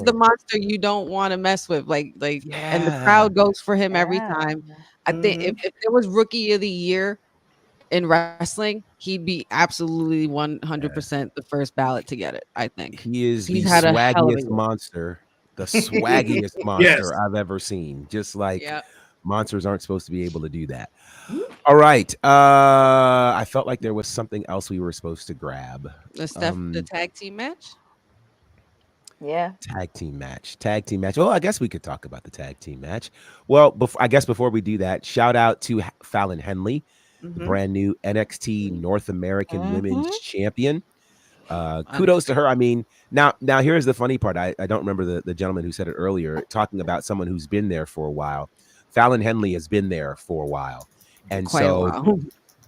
the monster you don't want to mess with. And the crowd goes for him every time. I think if there was Rookie of the Year in wrestling, he'd be absolutely 100% the first ballot to get it. I think he's the swaggiest monster, the swaggiest monster I've ever seen. Just like monsters aren't supposed to be able to do that. All right, I felt like there was something else we were supposed to grab. The tag team match. Tag team match. Well, I guess we could talk about the tag team match. Well, before we do that, shout out to Fallon Henley, the brand new NXT North American Women's Champion. Kudos to her. I mean, now here's the funny part. I don't remember the gentleman who said it earlier, talking about someone who's been there for a while. Fallon Henley has been there for a while. And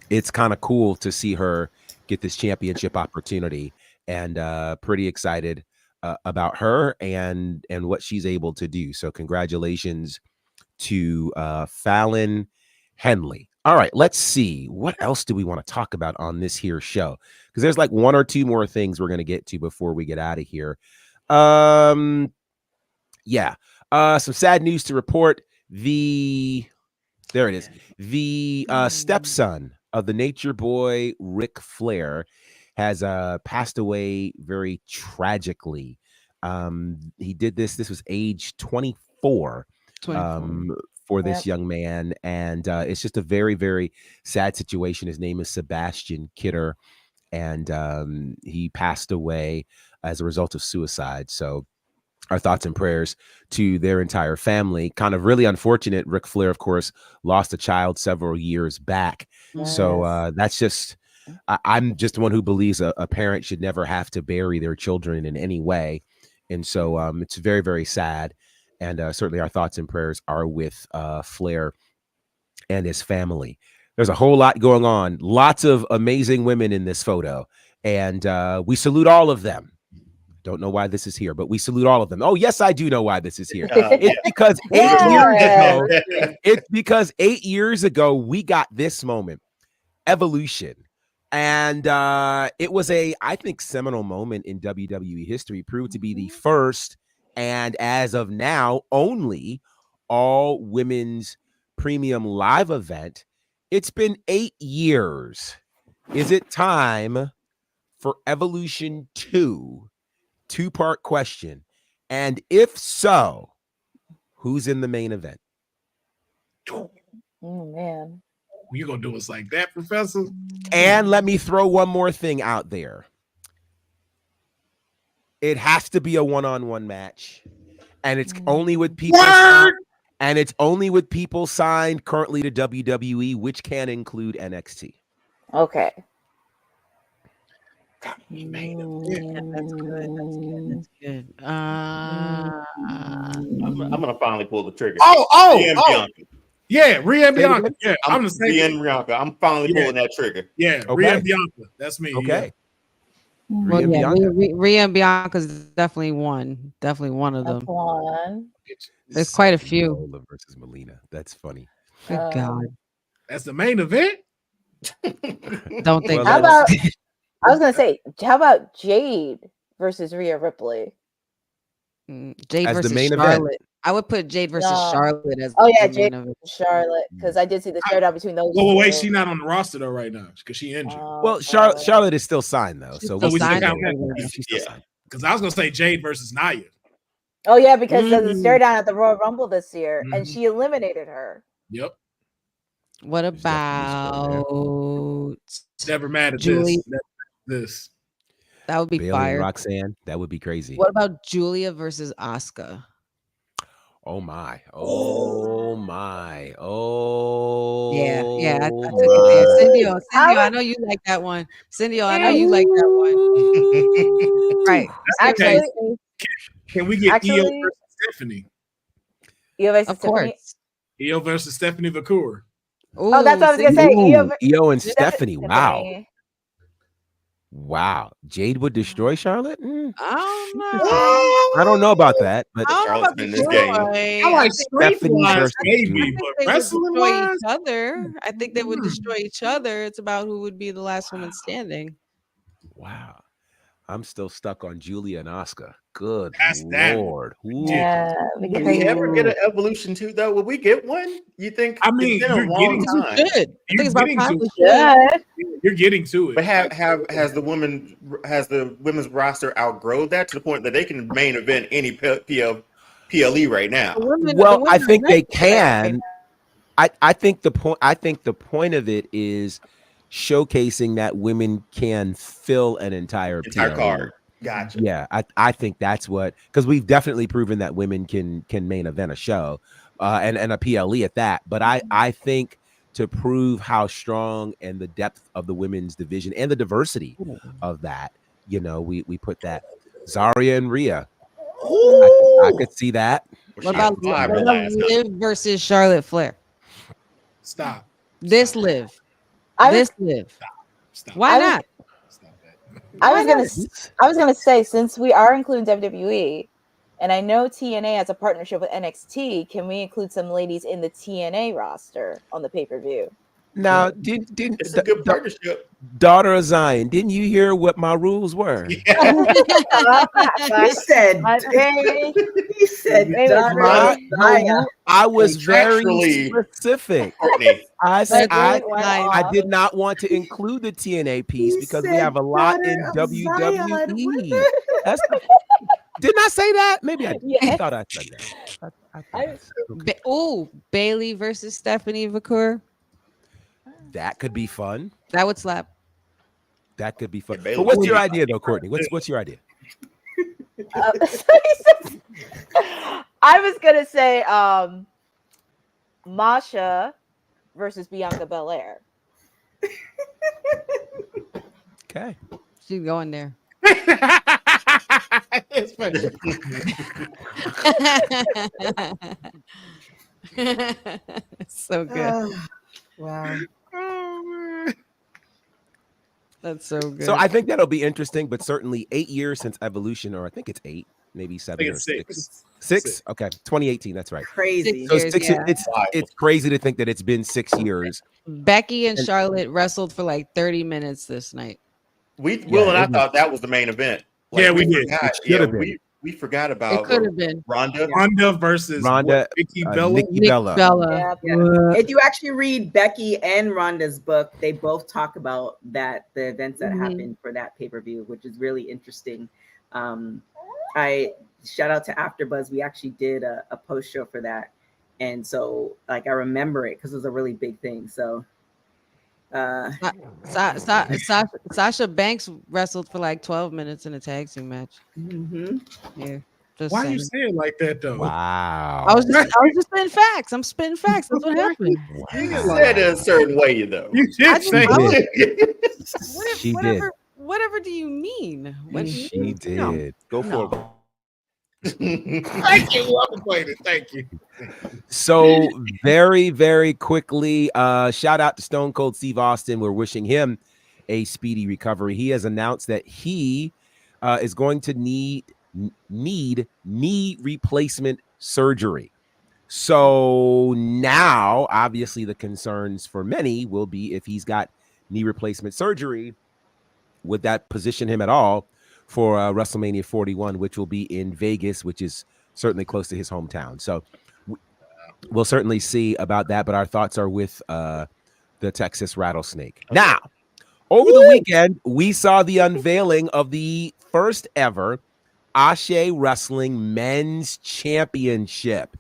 it's kind of cool to see her get this championship opportunity, and pretty excited about her and what she's able to do. So congratulations to Fallon Henley. All right, let's see. What else do we want to talk about on this here show? Because there's like one or two more things we're going to get to before we get out of here. Some sad news to report. There it is. The stepson of the Nature Boy, Ric Flair, has passed away very tragically. He did this. This was age 24. For this young man, and it's just a very, very sad situation. His name is Sebastian Kidder, and he passed away as a result of suicide. So our thoughts and prayers to their entire family. Kind of really unfortunate. Ric Flair, of course, lost a child several years back. So that's just, I'm just one who believes a parent should never have to bury their children in any way. And so it's very, very sad. And certainly our thoughts and prayers are with Flair and his family. There's a whole lot going on. Lots of amazing women in this photo. And we salute all of them. Don't know why this is here, but we salute all of them. Oh, yes, I do know why this is here. It's because 8 years ago, it's because 8 years ago, we got this moment, Evolution. And it was I think, seminal moment in WWE history, proved to be the first and as of now, only all women's premium live event. It's been 8 years. Is it time for Evolution 2? Two-part question. And if so, who's in the main event? Oh, man. You gonna do us like that, Professor? And let me throw one more thing out there. It has to be a one-on-one match, and it's only with people. And it's only with people signed currently to WWE, which can include NXT. Okay. That's good. I'm gonna finally pull the trigger. Yeah, Rhea and Bianca. Yeah, I'm the same. Rhea and Bianca. I'm finally pulling that trigger. Yeah, Rhea and Bianca. That's me. Okay. Rhea and Bianca is definitely one. Definitely one of them. There's quite a few. Versus Melina. That's funny. Good God. That's the main event? Don't think. How about? I was gonna say, how about Jade versus Rhea Ripley? Jade as the versus main Charlotte. event. I would put Jade versus No. Charlotte as Oh yeah, the Jade main event. versus Charlotte, because I did see the showdown between those. Well, wait, two. she's not on the roster though right now because she injured. Well, Charlotte is still signed though, so So we still still count go. that. Yeah, she's still signed. Because I was gonna say Jade versus Nia. Oh yeah, because of the stare down at the Royal Rumble this year, and she eliminated her. Yep. What about Never mad at Julie? This. That would be Bailey fire. and Roxanne, that would be crazy. What about Julia versus Asuka? Oh my! Oh my! Oh yeah. I took it there. Cindy, I know you like that one. Cindy, I know you like that one. Right. Okay. Can we get Io versus Stephanie? Io versus Of course. Stephanie? Io versus Stephanie McClure. Oh, that's what I was gonna say. Io and Stephanie. Wow. Wow. Jade would destroy Charlotte? I don't know about that, but Charlotte's been in this game. I like Stephanie maybe, I but think they would wrestling destroy wise, each other. I think they would destroy each other. It's about who would be the last woman standing. wow. I'm still stuck on Julia and Asuka. Good Lord. Yeah, Will we ever get an Evolution 2 though? Will we get one? You think? I mean, it's been a you're long getting time. Good. I think it's about getting time to we should. You're getting to it. But has the women's roster outgrown that to the point that they can main event any PLE right now? Well, I think they can. I think the point of it is showcasing that women can fill an entire PLE. card. Gotcha. Yeah, I think that's what, because we've definitely proven that women can main event a show, and a PLE at that. But I think to prove how strong and the depth of the women's division and the diversity of that, we put that Zarya and Rhea. I could see that. What about Liv versus Charlotte Flair? Stop. This Liv. Stop. Why not? I was gonna say, since we are including WWE, and I know TNA has a partnership with NXT, can we include some ladies in the TNA roster on the pay-per-view? Now, didn't It's a good partnership. Daughter of Zion, didn't you hear what my rules were? He said, he said, daughter of Zion. I was very Contractually, specific. Courtney. I did not want to include the TNA piece because we have a lot in WWE. Didn't I say that? Maybe I thought I said that. Bailey versus Stephanie McClure. That could be fun. That would slap. That could be fun. But what's your idea, though, Courtney? What's your idea? I was gonna say Masha versus Bianca Belair. Okay, she's going there. It's funny. So good. Wow. That's so good. So I think that'll be interesting, but certainly 8 years since Evolution, or I think it's 8, maybe 7 or 6. 6? Okay, 2018. That's right. Crazy. So it's crazy to think that it's been 6 years. Becky and Charlotte wrestled for like 30 minutes this night. Will and I thought that was the main event. Yeah, we did. We forgot about It could have been Ronda versus Nikki Bella. Nikki Bella. If you actually read Becky and Ronda's book, they both talk about the events that happened for that pay-per-view, which is really interesting. I shout out to AfterBuzz. We actually did a post show for that, and so I remember it because it was a really big thing. So Sasha Banks wrestled for like 12 minutes in a tag team match. Yeah. Why you say it like that though? Wow. I was just spitting facts. I'm spitting facts. That's what happened. You said it a certain way though. You did say it. She did. Whatever do you mean? She did. Go for it. Thank you. Whoever played it. Thank you. So very, very quickly, shout out to Stone Cold Steve Austin. We're wishing him a speedy recovery. He has announced that he is going to need knee replacement surgery. So now, obviously, the concerns for many will be if he's got knee replacement surgery, would that position him at all for WrestleMania 41, which will be in Vegas, which is certainly close to his hometown. So we'll certainly see about that, but our thoughts are with the Texas Rattlesnake. Now, over the weekend, we saw the unveiling of the first ever Ashe Wrestling Men's Championship.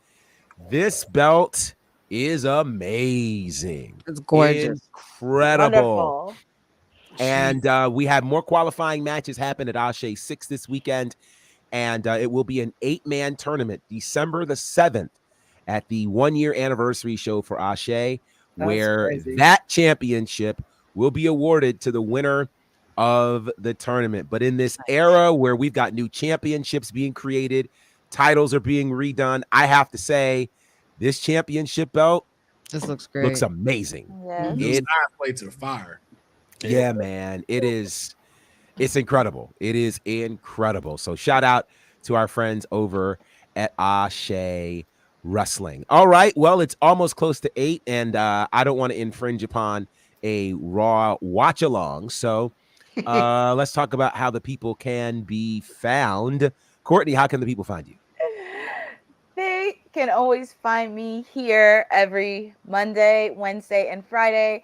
This belt is amazing. It's gorgeous. Incredible. Wonderful. And we have more qualifying matches happen at Ashe 6 this weekend. And it will be an 8-man tournament, December the 7th, at the 1-year anniversary show for Ashe, where that championship will be awarded to the winner of the tournament. But in this era where we've got new championships being created, titles are being redone, I have to say, this championship belt this looks great. Looks amazing. Yes. Those side plates are fire. Yeah, man. It's incredible. It is incredible. So shout out to our friends over at Ashe Wrestling. All right. Well, it's almost close to 8, and I don't want to infringe upon a Raw watch along. So let's talk about how the people can be found. Courtney, how can the people find you? They can always find me here every Monday, Wednesday, and Friday.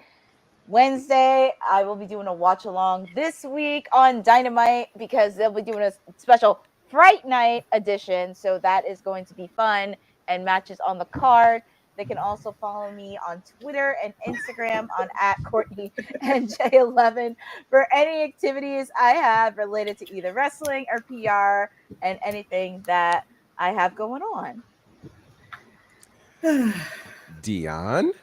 Wednesday, I will be doing a watch along this week on Dynamite because they'll be doing a special Fright Night edition. So that is going to be fun and matches on the card. They can also follow me on Twitter and Instagram on @CourtneyNJ11 for any activities I have related to either wrestling or PR and anything that I have going on. Dion?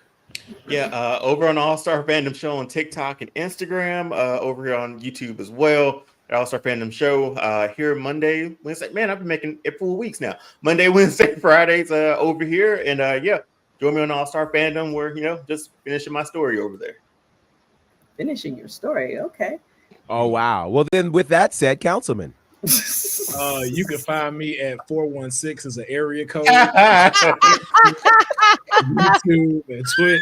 Yeah, over on All Star Fandom Show on TikTok and Instagram, over here on YouTube as well. All Star Fandom Show here Monday, Wednesday. Man, I've been making it for weeks now. Monday, Wednesday, Fridays over here. And yeah, join me on All Star Fandom where, just finishing my story over there. Finishing your story. Okay. Oh, wow. Well, then with that said, Councilman. You can find me at 416 as an area code. YouTube and Twitch.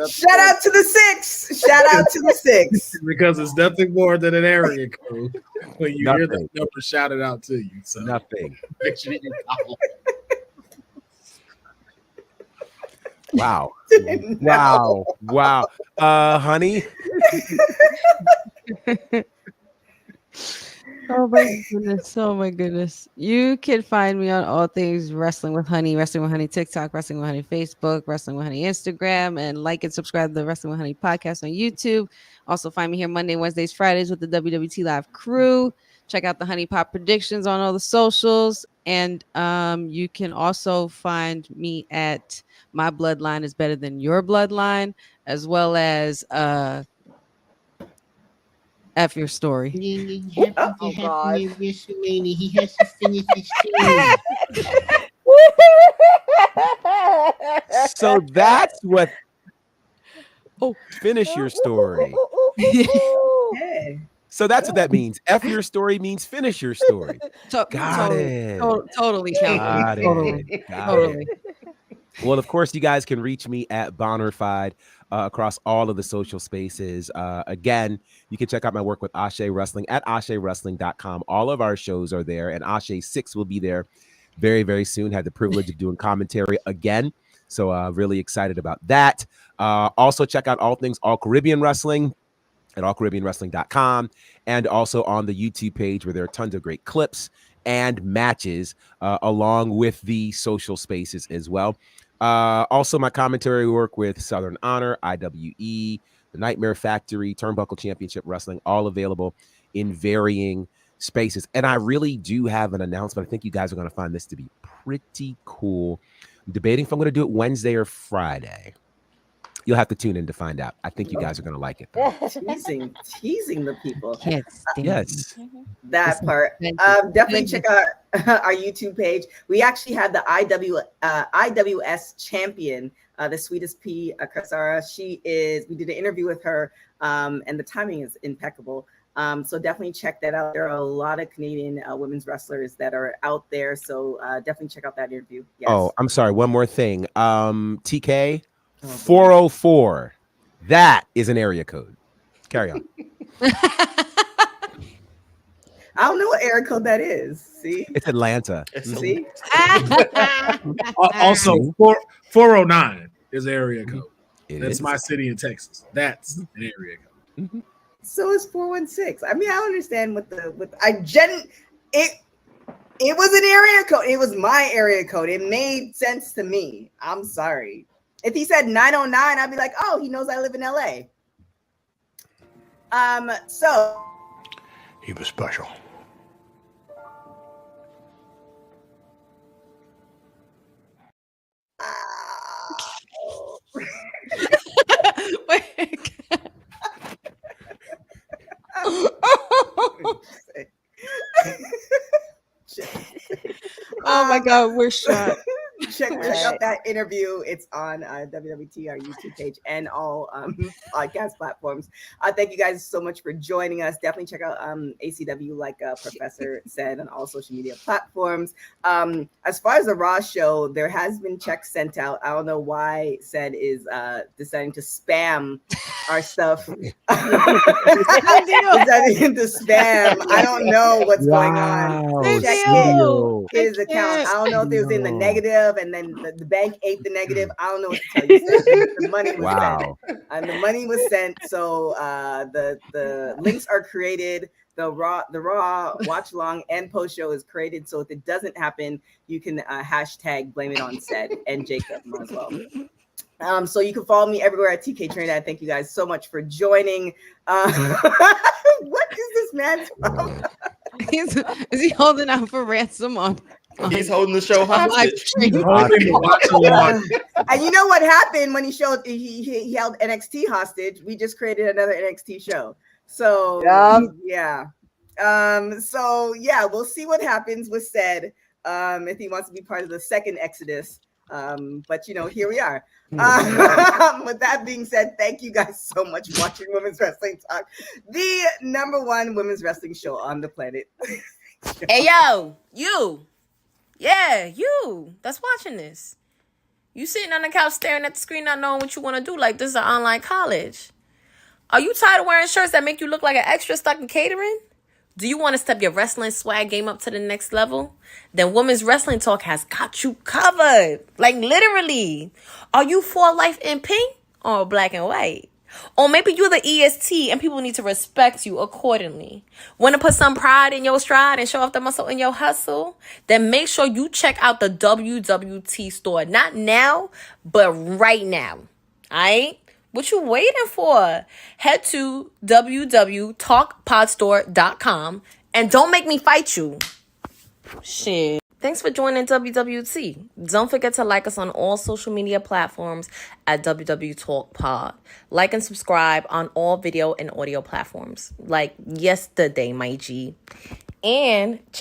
Shout out to the 6. Shout out to the 6. Because it's nothing more than an area code when you hear Nothing. the number shouted out to you. So Nothing. make sure you follow. Wow. Wow. Honey? Oh my goodness. You can find me on all things Wrestling with Honey TikTok, Wrestling with Honey Facebook, Wrestling with Honey Instagram, and like and subscribe to the Wrestling with Honey podcast on YouTube. Also find me here Monday, Wednesdays, Fridays with the WWT Live crew. Check out the Honey Pop predictions on all the socials. And you can also find me at My Bloodline is Better Than Your Bloodline, as well as F Your Story. He has to finish his story. So that's what. Oh, finish your story. So that's what that means. F your story means finish your story. Got it. Totally. Got Totally. it. Got it. Well, of course, you guys can reach me at Bonnerfied across all of the social spaces. Again, you can check out my work with Ashe Wrestling at AsheWrestling.com. All of our shows are there, and Ashe 6 will be there very, very soon. Had the privilege of doing commentary again. So really excited about that. Also, check out all things All Caribbean Wrestling at allcaribbeanwrestling.com, and also on the YouTube page where there are tons of great clips and matches along with the social spaces as well. Also, my commentary work with Southern Honor, IWE, the Nightmare Factory, Turnbuckle Championship Wrestling, all available in varying spaces. And I really do have an announcement. I think you guys are going to find this to be pretty cool. I'm debating if I'm going to do it Wednesday or Friday. You'll have to tune in to find out. I think you guys are going to like it. Teasing the people. Yes. That part. Definitely check out our YouTube page. We actually had the IWS champion, the sweetest P, Kasara. We did an interview with her, and the timing is impeccable. So definitely check that out. There are a lot of Canadian women's wrestlers that are out there. So definitely check out that interview. Yes. Oh, I'm sorry. One more thing. TK. 404. That is an area code. Carry on. I don't know what area code that is. See? It's Atlanta. See? Also, 409 is area code. That's is. my city in Texas. That's an area code. So is 416. I mean, I don't understand it was an area code. It was my area code. It made sense to me. I'm sorry. If he said 909, I'd be like, oh, he knows I live in LA. So He was special. Oh my God, we're shot. Check out that interview. It's on WWT, our YouTube page, and all podcast platforms. Thank you guys so much for joining us. Definitely check out ACW, like Professor said, on all social media platforms. As far as the Raw show, there has been checks sent out. I don't know why said is deciding to spam our stuff. Deciding to spam. I don't know what's going on. Check his account. I don't know if it was in the negative and then the bank ate the negative. I don't know what to tell you. The money was sent. And the money was sent. So the links are created. The raw watch along and post show is created. So if it doesn't happen, you can hashtag blame it on said and Jacob as well. So you can follow me everywhere at TK Trinidad. Thank you guys so much for joining. What is this man's problem? Is he holding out for ransom on? He's holding the show hostage. And you know what happened when he held NXT hostage? We just created another NXT show. So yeah. So yeah, we'll see what happens with said if he wants to be part of the second Exodus. But here we are. With that being said, thank you guys so much for watching Women's Wrestling Talk, the #1 women's wrestling show on the planet. Hey yo, you. Yeah, you that's watching this. You sitting on the couch staring at the screen, not knowing what you want to do, like this is an online college. Are you tired of wearing shirts that make you look like an extra stuck in catering? Do you want to step your wrestling swag game up to the next level? Then Women's Wrestling Talk has got you covered. Like literally. Are you for life in pink or black and white? Or maybe you're the EST and people need to respect you accordingly. Want to put some pride in your stride and show off the muscle in your hustle? Then make sure you check out the WWT store. Not now, but right now. Alright? What you waiting for? Head to www.talkpodstore.com and don't make me fight you. Shit. Thanks for joining WWT. Don't forget to like us on all social media platforms at WW Talk Pod. Like and subscribe on all video and audio platforms like yesterday, my G. And check